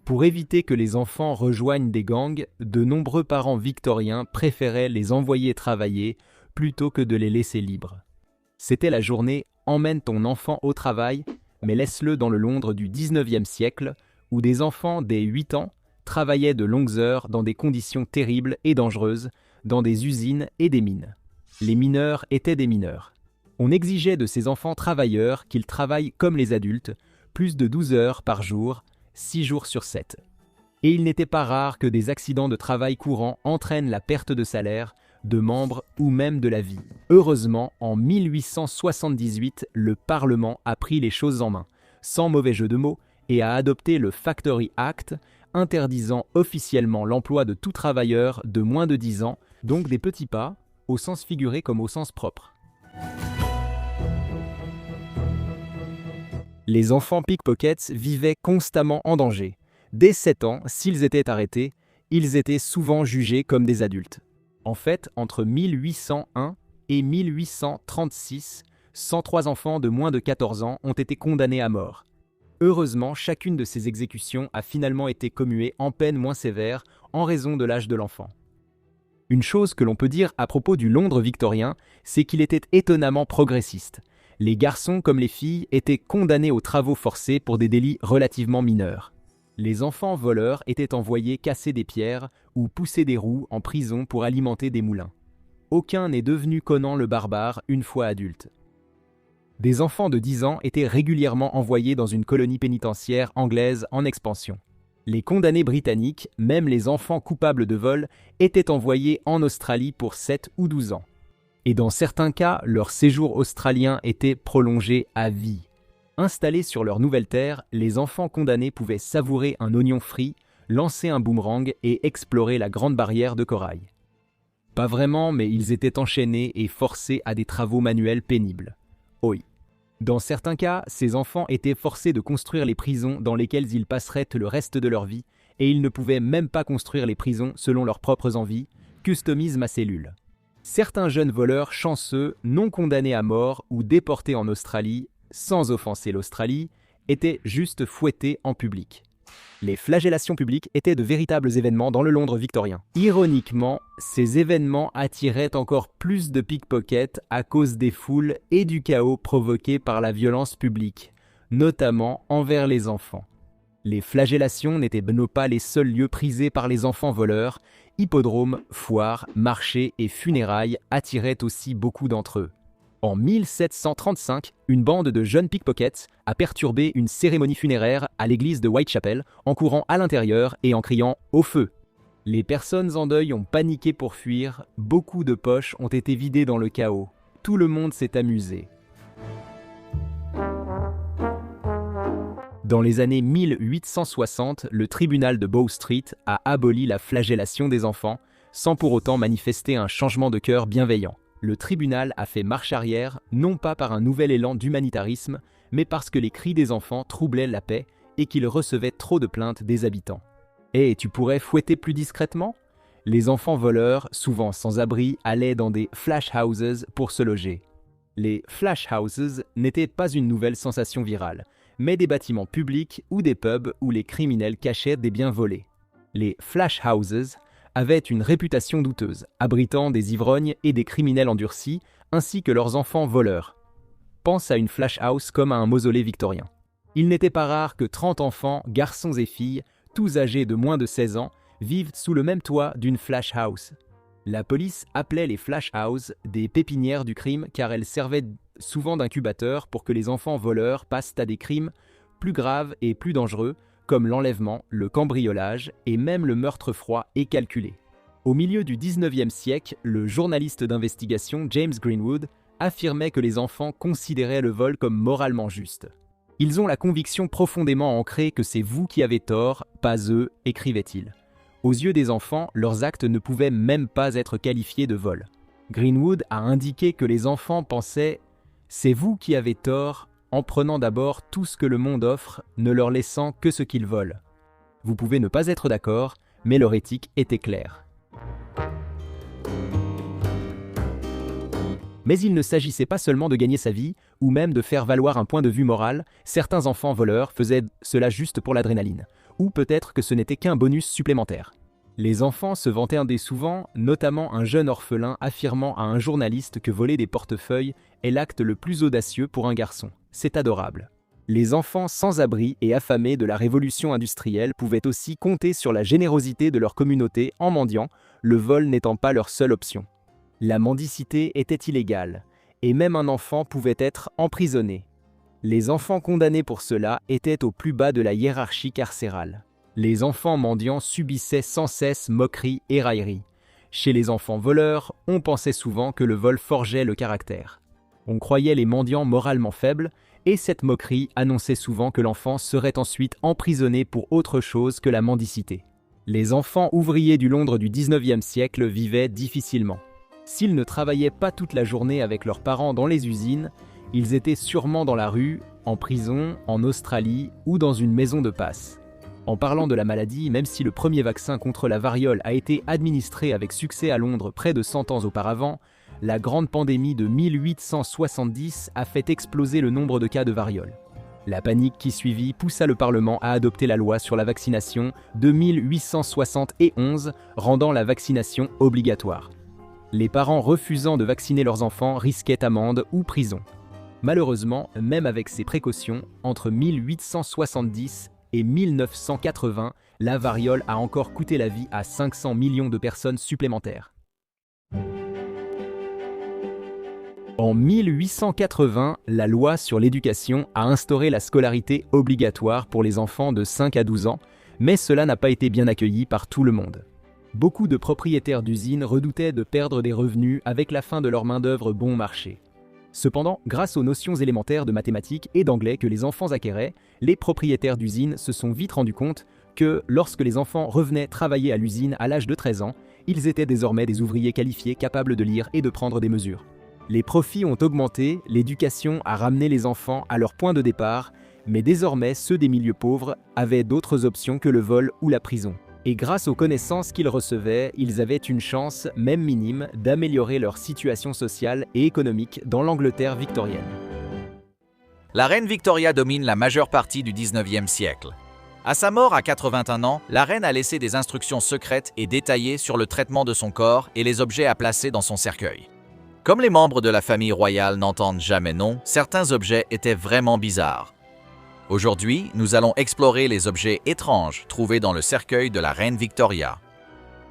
Pour éviter que les enfants rejoignent des gangs, de nombreux parents victoriens préféraient les envoyer travailler plutôt que de les laisser libres. C'était la journée « Emmène ton enfant au travail, mais laisse-le dans le Londres du 19e siècle » où des enfants dès 8 ans travaillaient de longues heures dans des conditions terribles et dangereuses, dans des usines et des mines. Les mineurs étaient des mineurs. On exigeait de ces enfants travailleurs qu'ils travaillent comme les adultes, plus de 12 heures par jour, 6 jours sur 7. Et il n'était pas rare que des accidents de travail courants entraînent la perte de salaire, de membres ou même de la vie. Heureusement, en 1878, le Parlement a pris les choses en main, sans mauvais jeu de mots, et a adopté le Factory Act, interdisant officiellement l'emploi de tout travailleur de moins de 10 ans, donc des petits pas, au sens figuré comme au sens propre. Les enfants pickpockets vivaient constamment en danger. Dès 7 ans, s'ils étaient arrêtés, ils étaient souvent jugés comme des adultes. En fait, entre 1801 et 1836, 103 enfants de moins de 14 ans ont été condamnés à mort. Heureusement, chacune de ces exécutions a finalement été commuée en peine moins sévère en raison de l'âge de l'enfant. Une chose que l'on peut dire à propos du Londres victorien, c'est qu'il était étonnamment progressiste. Les garçons comme les filles étaient condamnés aux travaux forcés pour des délits relativement mineurs. Les enfants voleurs étaient envoyés casser des pierres ou pousser des roues en prison pour alimenter des moulins. Aucun n'est devenu Conan le barbare une fois adulte. Des enfants de 10 ans étaient régulièrement envoyés dans une colonie pénitentiaire anglaise en expansion. Les condamnés britanniques, même les enfants coupables de vol, étaient envoyés en Australie pour 7 ou 12 ans. Et dans certains cas, leur séjour australien était prolongé à vie. Installés sur leur nouvelle terre, les enfants condamnés pouvaient savourer un oignon frit, lancer un boomerang et explorer la grande barrière de corail. Pas vraiment, mais ils étaient enchaînés et forcés à des travaux manuels pénibles. Oui. Dans certains cas, ces enfants étaient forcés de construire les prisons dans lesquelles ils passeraient le reste de leur vie, et ils ne pouvaient même pas construire les prisons selon leurs propres envies, customise ma cellule. Certains jeunes voleurs chanceux, non condamnés à mort ou déportés en Australie, sans offenser l'Australie, étaient juste fouettés en public. Les flagellations publiques étaient de véritables événements dans le Londres victorien. Ironiquement, ces événements attiraient encore plus de pickpockets à cause des foules et du chaos provoqué par la violence publique, notamment envers les enfants. Les flagellations n'étaient pas les seuls lieux prisés par les enfants voleurs. Hippodromes, foires, marchés et funérailles attiraient aussi beaucoup d'entre eux. En 1735, une bande de jeunes pickpockets a perturbé une cérémonie funéraire à l'église de Whitechapel en courant à l'intérieur et en criant « Au feu !». Les personnes en deuil ont paniqué pour fuir, beaucoup de poches ont été vidées dans le chaos. Tout le monde s'est amusé. Dans les années 1860, le tribunal de Bow Street a aboli la flagellation des enfants, sans pour autant manifester un changement de cœur bienveillant. Le tribunal a fait marche arrière, non pas par un nouvel élan d'humanitarisme, mais parce que les cris des enfants troublaient la paix et qu'ils recevaient trop de plaintes des habitants. Et tu pourrais fouetter plus discrètement ? Les enfants voleurs, souvent sans abri, allaient dans des flash houses pour se loger. Les flash houses n'étaient pas une nouvelle sensation virale, mais des bâtiments publics ou des pubs où les criminels cachaient des biens volés. Les flash houses avaient une réputation douteuse, abritant des ivrognes et des criminels endurcis, ainsi que leurs enfants voleurs. Pense à une flash house comme à un mausolée victorien. Il n'était pas rare que 30 enfants, garçons et filles, tous âgés de moins de 16 ans, vivent sous le même toit d'une flash house. La police appelait les flash houses des pépinières du crime car elles servaient souvent d'incubateur pour que les enfants voleurs passent à des crimes plus graves et plus dangereux, comme l'enlèvement, le cambriolage et même le meurtre froid et calculé. Au milieu du 19e siècle, le journaliste d'investigation James Greenwood affirmait que les enfants considéraient le vol comme moralement juste. Ils ont la conviction profondément ancrée que c'est vous qui avez tort, pas eux, écrivait-il. Aux yeux des enfants, leurs actes ne pouvaient même pas être qualifiés de vol. Greenwood a indiqué que les enfants pensaient « c'est vous qui avez tort » en prenant d'abord tout ce que le monde offre, ne leur laissant que ce qu'ils veulent. Vous pouvez ne pas être d'accord, mais leur éthique était claire. Mais il ne s'agissait pas seulement de gagner sa vie, ou même de faire valoir un point de vue moral, certains enfants voleurs faisaient cela juste pour l'adrénaline, ou peut-être que ce n'était qu'un bonus supplémentaire. Les enfants se vantaient souvent, notamment un jeune orphelin affirmant à un journaliste que voler des portefeuilles est l'acte le plus audacieux pour un garçon. C'est adorable. Les enfants sans abri et affamés de la révolution industrielle pouvaient aussi compter sur la générosité de leur communauté en mendiant, le vol n'étant pas leur seule option. La mendicité était illégale, et même un enfant pouvait être emprisonné. Les enfants condamnés pour cela étaient au plus bas de la hiérarchie carcérale. Les enfants mendiants subissaient sans cesse moqueries et railleries. Chez les enfants voleurs, on pensait souvent que le vol forgeait le caractère. On croyait les mendiants moralement faibles, et cette moquerie annonçait souvent que l'enfant serait ensuite emprisonné pour autre chose que la mendicité. Les enfants ouvriers du Londres du 19e siècle vivaient difficilement. S'ils ne travaillaient pas toute la journée avec leurs parents dans les usines, ils étaient sûrement dans la rue, en prison, en Australie ou dans une maison de passe. En parlant de la maladie, même si le premier vaccin contre la variole a été administré avec succès à Londres près de 100 ans auparavant, la grande pandémie de 1870 a fait exploser le nombre de cas de variole. La panique qui suivit poussa le Parlement à adopter la loi sur la vaccination de 1871, rendant la vaccination obligatoire. Les parents refusant de vacciner leurs enfants risquaient amende ou prison. Malheureusement, même avec ces précautions, entre 1870 et 1980, la variole a encore coûté la vie à 500 millions de personnes supplémentaires. En 1880, la loi sur l'éducation a instauré la scolarité obligatoire pour les enfants de 5 à 12 ans, mais cela n'a pas été bien accueilli par tout le monde. Beaucoup de propriétaires d'usines redoutaient de perdre des revenus avec la fin de leur main-d'œuvre bon marché. Cependant, grâce aux notions élémentaires de mathématiques et d'anglais que les enfants acquéraient, les propriétaires d'usines se sont vite rendus compte que, lorsque les enfants revenaient travailler à l'usine à l'âge de 13 ans, ils étaient désormais des ouvriers qualifiés capables de lire et de prendre des mesures. Les profits ont augmenté, l'éducation a ramené les enfants à leur point de départ, mais désormais ceux des milieux pauvres avaient d'autres options que le vol ou la prison. Et grâce aux connaissances qu'ils recevaient, ils avaient une chance, même minime, d'améliorer leur situation sociale et économique dans l'Angleterre victorienne. La reine Victoria domine la majeure partie du 19e siècle. À sa mort à 81 ans, la reine a laissé des instructions secrètes et détaillées sur le traitement de son corps et les objets à placer dans son cercueil. Comme les membres de la famille royale n'entendent jamais non, certains objets étaient vraiment bizarres. Aujourd'hui, nous allons explorer les objets étranges trouvés dans le cercueil de la reine Victoria.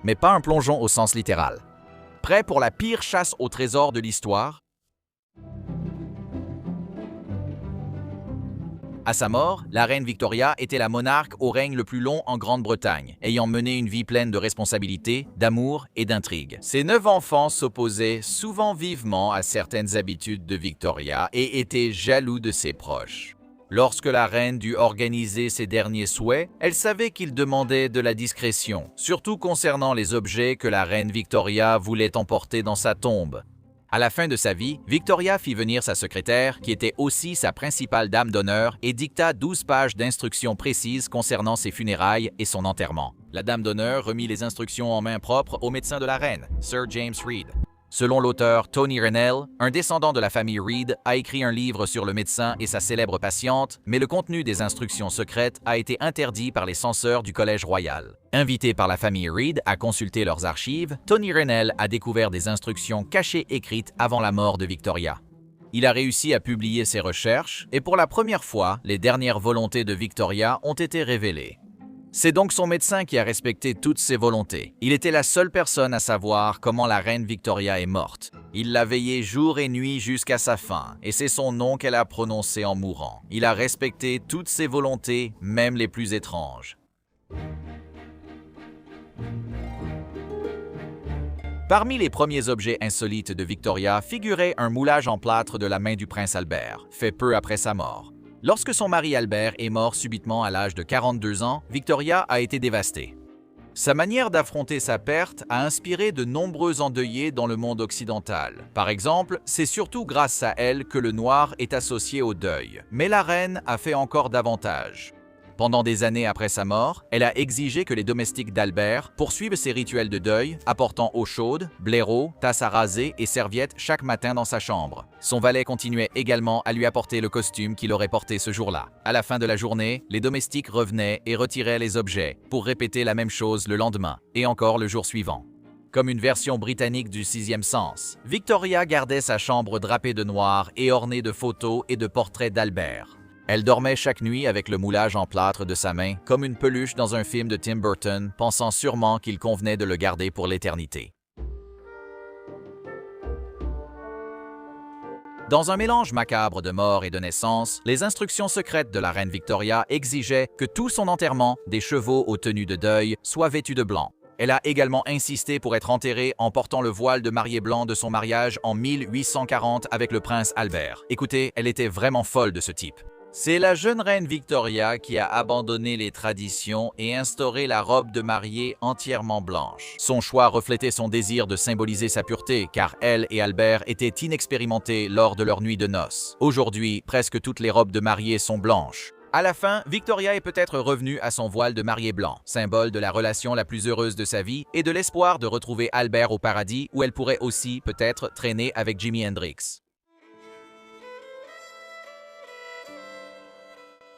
Mais pas un plongeon au sens littéral. Prêt pour la pire chasse au trésor de l'histoire? À sa mort, la reine Victoria était la monarque au règne le plus long en Grande-Bretagne, ayant mené une vie pleine de responsabilités, d'amour et d'intrigues. Ses 9 enfants s'opposaient souvent vivement à certaines habitudes de Victoria et étaient jaloux de ses proches. Lorsque la reine dut organiser ses derniers souhaits, elle savait qu'il demandait de la discrétion, surtout concernant les objets que la reine Victoria voulait emporter dans sa tombe. À la fin de sa vie, Victoria fit venir sa secrétaire, qui était aussi sa principale dame d'honneur, et dicta 12 pages d'instructions précises concernant ses funérailles et son enterrement. La dame d'honneur remit les instructions en main propre au médecin de la reine, Sir James Reed. Selon l'auteur Tony Rennell, un descendant de la famille Reed a écrit un livre sur le médecin et sa célèbre patiente, mais le contenu des instructions secrètes a été interdit par les censeurs du Collège royal. Invité par la famille Reed à consulter leurs archives, Tony Rennell a découvert des instructions cachées écrites avant la mort de Victoria. Il a réussi à publier ses recherches et pour la première fois, les dernières volontés de Victoria ont été révélées. C'est donc son médecin qui a respecté toutes ses volontés. Il était la seule personne à savoir comment la reine Victoria est morte. Il l'a veillée jour et nuit jusqu'à sa fin, et c'est son nom qu'elle a prononcé en mourant. Il a respecté toutes ses volontés, même les plus étranges. Parmi les premiers objets insolites de Victoria figurait un moulage en plâtre de la main du prince Albert, fait peu après sa mort. Lorsque son mari Albert est mort subitement à l'âge de 42 ans, Victoria a été dévastée. Sa manière d'affronter sa perte a inspiré de nombreux endeuillés dans le monde occidental. Par exemple, c'est surtout grâce à elle que le noir est associé au deuil. Mais la reine a fait encore davantage. Pendant des années après sa mort, elle a exigé que les domestiques d'Albert poursuivent ses rituels de deuil, apportant eau chaude, blaireau, tasse à raser et serviettes chaque matin dans sa chambre. Son valet continuait également à lui apporter le costume qu'il aurait porté ce jour-là. À la fin de la journée, les domestiques revenaient et retiraient les objets pour répéter la même chose le lendemain et encore le jour suivant. Comme une version britannique du sixième sens, Victoria gardait sa chambre drapée de noir et ornée de photos et de portraits d'Albert. Elle dormait chaque nuit avec le moulage en plâtre de sa main, comme une peluche dans un film de Tim Burton, pensant sûrement qu'il convenait de le garder pour l'éternité. Dans un mélange macabre de mort et de naissance, les instructions secrètes de la reine Victoria exigeaient que tout son enterrement, des chevaux aux tenues de deuil, soit vêtu de blanc. Elle a également insisté pour être enterrée en portant le voile de mariée blanc de son mariage en 1840 avec le prince Albert. Écoutez, elle était vraiment folle de ce type. C'est la jeune reine Victoria qui a abandonné les traditions et instauré la robe de mariée entièrement blanche. Son choix reflétait son désir de symboliser sa pureté, car elle et Albert étaient inexpérimentés lors de leur nuit de noces. Aujourd'hui, presque toutes les robes de mariée sont blanches. À la fin, Victoria est peut-être revenue à son voile de mariée blanc, symbole de la relation la plus heureuse de sa vie et de l'espoir de retrouver Albert au paradis, où elle pourrait aussi, peut-être, traîner avec Jimi Hendrix.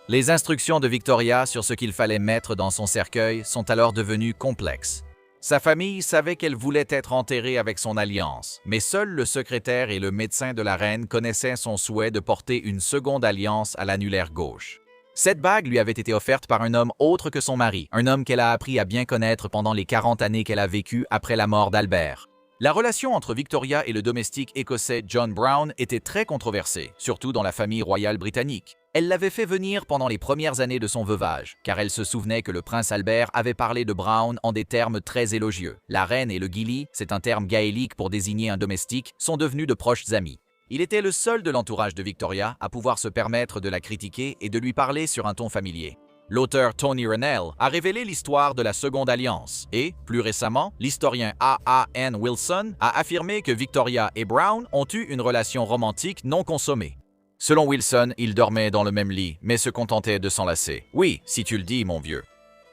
Les instructions de Victoria sur ce qu'il fallait mettre dans son cercueil sont alors devenues complexes. Sa famille savait qu'elle voulait être enterrée avec son alliance, mais seul le secrétaire et le médecin de la reine connaissaient son souhait de porter une seconde alliance à l'annulaire gauche. Cette bague lui avait été offerte par un homme autre que son mari, un homme qu'elle a appris à bien connaître pendant les 40 années qu'elle a vécues après la mort d'Albert. La relation entre Victoria et le domestique écossais John Brown était très controversée, surtout dans la famille royale britannique. Elle l'avait fait venir pendant les premières années de son veuvage, car elle se souvenait que le prince Albert avait parlé de Brown en des termes très élogieux. La reine et le gilly, c'est un terme gaélique pour désigner un domestique, sont devenus de proches amis. Il était le seul de l'entourage de Victoria à pouvoir se permettre de la critiquer et de lui parler sur un ton familier. L'auteur Tony Rennell a révélé l'histoire de la Seconde Alliance et, plus récemment, l'historien A.A.N. Wilson a affirmé que Victoria et Brown ont eu une relation romantique non consommée. Selon Wilson, ils dormaient dans le même lit, mais se contentaient de s'enlacer. Oui, si tu le dis, mon vieux.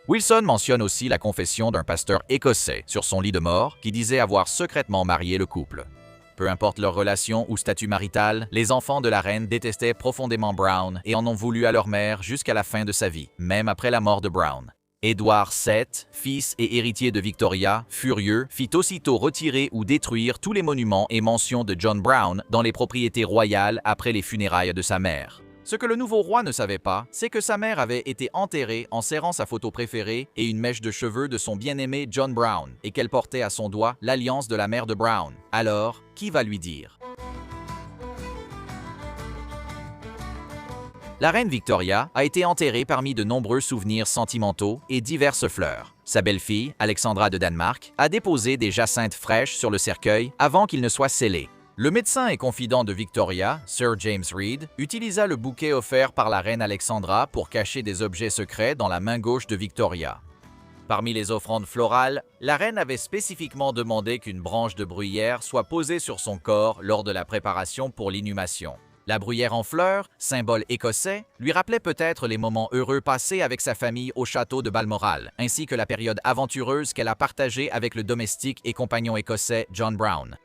Wilson mentionne aussi la confession d'un pasteur écossais sur son lit de mort qui disait avoir secrètement marié le couple. Peu importe leur relation ou statut marital, les enfants de la reine détestaient profondément Brown et en ont voulu à leur mère jusqu'à la fin de sa vie, même après la mort de Brown. Édouard VII, fils et héritier de Victoria, furieux, fit aussitôt retirer ou détruire tous les monuments et mentions de John Brown dans les propriétés royales après les funérailles de sa mère. Ce que le nouveau roi ne savait pas, c'est que sa mère avait été enterrée en serrant sa photo préférée et une mèche de cheveux de son bien-aimé John Brown, et qu'elle portait à son doigt l'alliance de la mère de Brown. Alors, qui va lui dire? La reine Victoria a été enterrée parmi de nombreux souvenirs sentimentaux et diverses fleurs. Sa belle-fille, Alexandra de Danemark, a déposé des jacinthes fraîches sur le cercueil avant qu'il ne soit scellé. Le médecin et confident de Victoria, Sir James Reed, utilisa le bouquet offert par la reine Alexandra pour cacher des objets secrets dans la main gauche de Victoria. Parmi les offrandes florales, la reine avait spécifiquement demandé qu'une branche de bruyère soit posée sur son corps lors de la préparation pour l'inhumation. La bruyère en fleurs, symbole écossais, lui rappelait peut-être les moments heureux passés avec sa famille au château de Balmoral, ainsi que la période aventureuse qu'elle a partagée avec le domestique et compagnon écossais John Brown.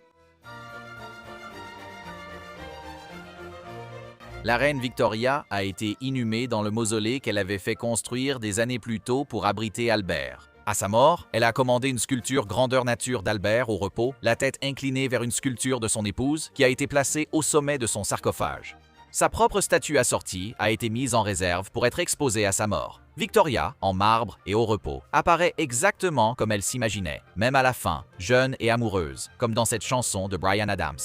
La reine Victoria a été inhumée dans le mausolée qu'elle avait fait construire des années plus tôt pour abriter Albert. À sa mort, elle a commandé une sculpture grandeur nature d'Albert au repos, la tête inclinée vers une sculpture de son épouse qui a été placée au sommet de son sarcophage. Sa propre statue assortie a été mise en réserve pour être exposée à sa mort. Victoria, en marbre et au repos, apparaît exactement comme elle s'imaginait, même à la fin, jeune et amoureuse, comme dans cette chanson de Bryan Adams.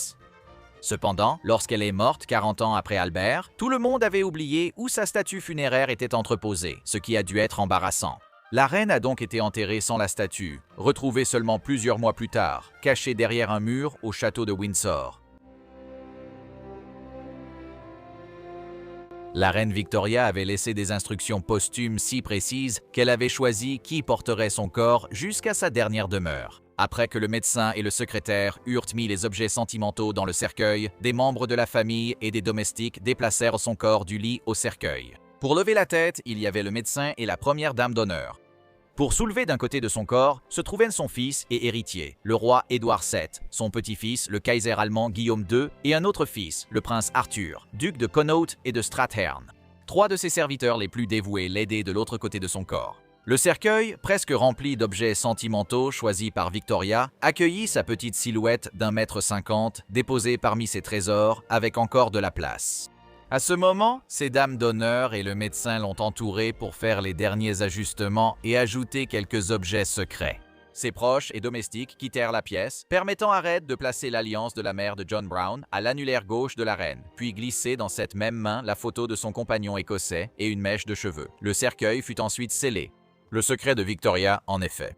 Cependant, lorsqu'elle est morte 40 ans après Albert, tout le monde avait oublié où sa statue funéraire était entreposée, ce qui a dû être embarrassant. La reine a donc été enterrée sans la statue, retrouvée seulement plusieurs mois plus tard, cachée derrière un mur au château de Windsor. La reine Victoria avait laissé des instructions posthumes si précises qu'elle avait choisi qui porterait son corps jusqu'à sa dernière demeure. Après que le médecin et le secrétaire eurent mis les objets sentimentaux dans le cercueil, des membres de la famille et des domestiques déplacèrent son corps du lit au cercueil. Pour lever la tête, il y avait le médecin et la première dame d'honneur. Pour soulever d'un côté de son corps se trouvaient son fils et héritier, le roi Édouard VII, son petit-fils, le kaiser allemand Guillaume II, et un autre fils, le prince Arthur, duc de Connaught et de Strathearn. 3 de ses serviteurs les plus dévoués l'aidaient de l'autre côté de son corps. Le cercueil, presque rempli d'objets sentimentaux choisis par Victoria, accueillit sa petite silhouette d'1,50 m déposée parmi ses trésors avec encore de la place. À ce moment, ces dames d'honneur et le médecin l'ont entouré pour faire les derniers ajustements et ajouter quelques objets secrets. Ses proches et domestiques quittèrent la pièce, permettant à Red de placer l'alliance de la mère de John Brown à l'annulaire gauche de la reine, puis glisser dans cette même main la photo de son compagnon écossais et une mèche de cheveux. Le cercueil fut ensuite scellé. Le secret de Victoria, en effet.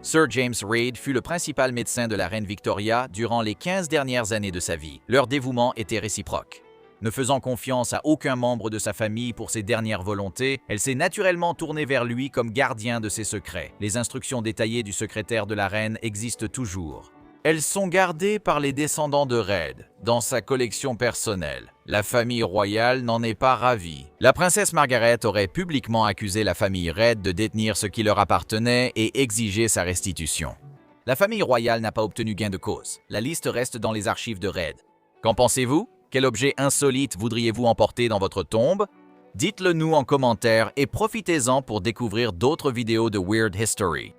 Sir James Reid fut le principal médecin de la reine Victoria durant les 15 dernières années de sa vie. Leur dévouement était réciproque. Ne faisant confiance à aucun membre de sa famille pour ses dernières volontés, elle s'est naturellement tournée vers lui comme gardien de ses secrets. Les instructions détaillées du secrétaire de la reine existent toujours. Elles sont gardées par les descendants de Reid, dans sa collection personnelle. La famille royale n'en est pas ravie. La princesse Margaret aurait publiquement accusé la famille Reid de détenir ce qui leur appartenait et exiger sa restitution. La famille royale n'a pas obtenu gain de cause. La liste reste dans les archives de Reid. Qu'en pensez-vous? Quel objet insolite voudriez-vous emporter dans votre tombe? Dites-le nous en commentaire et profitez-en pour découvrir d'autres vidéos de Weird History.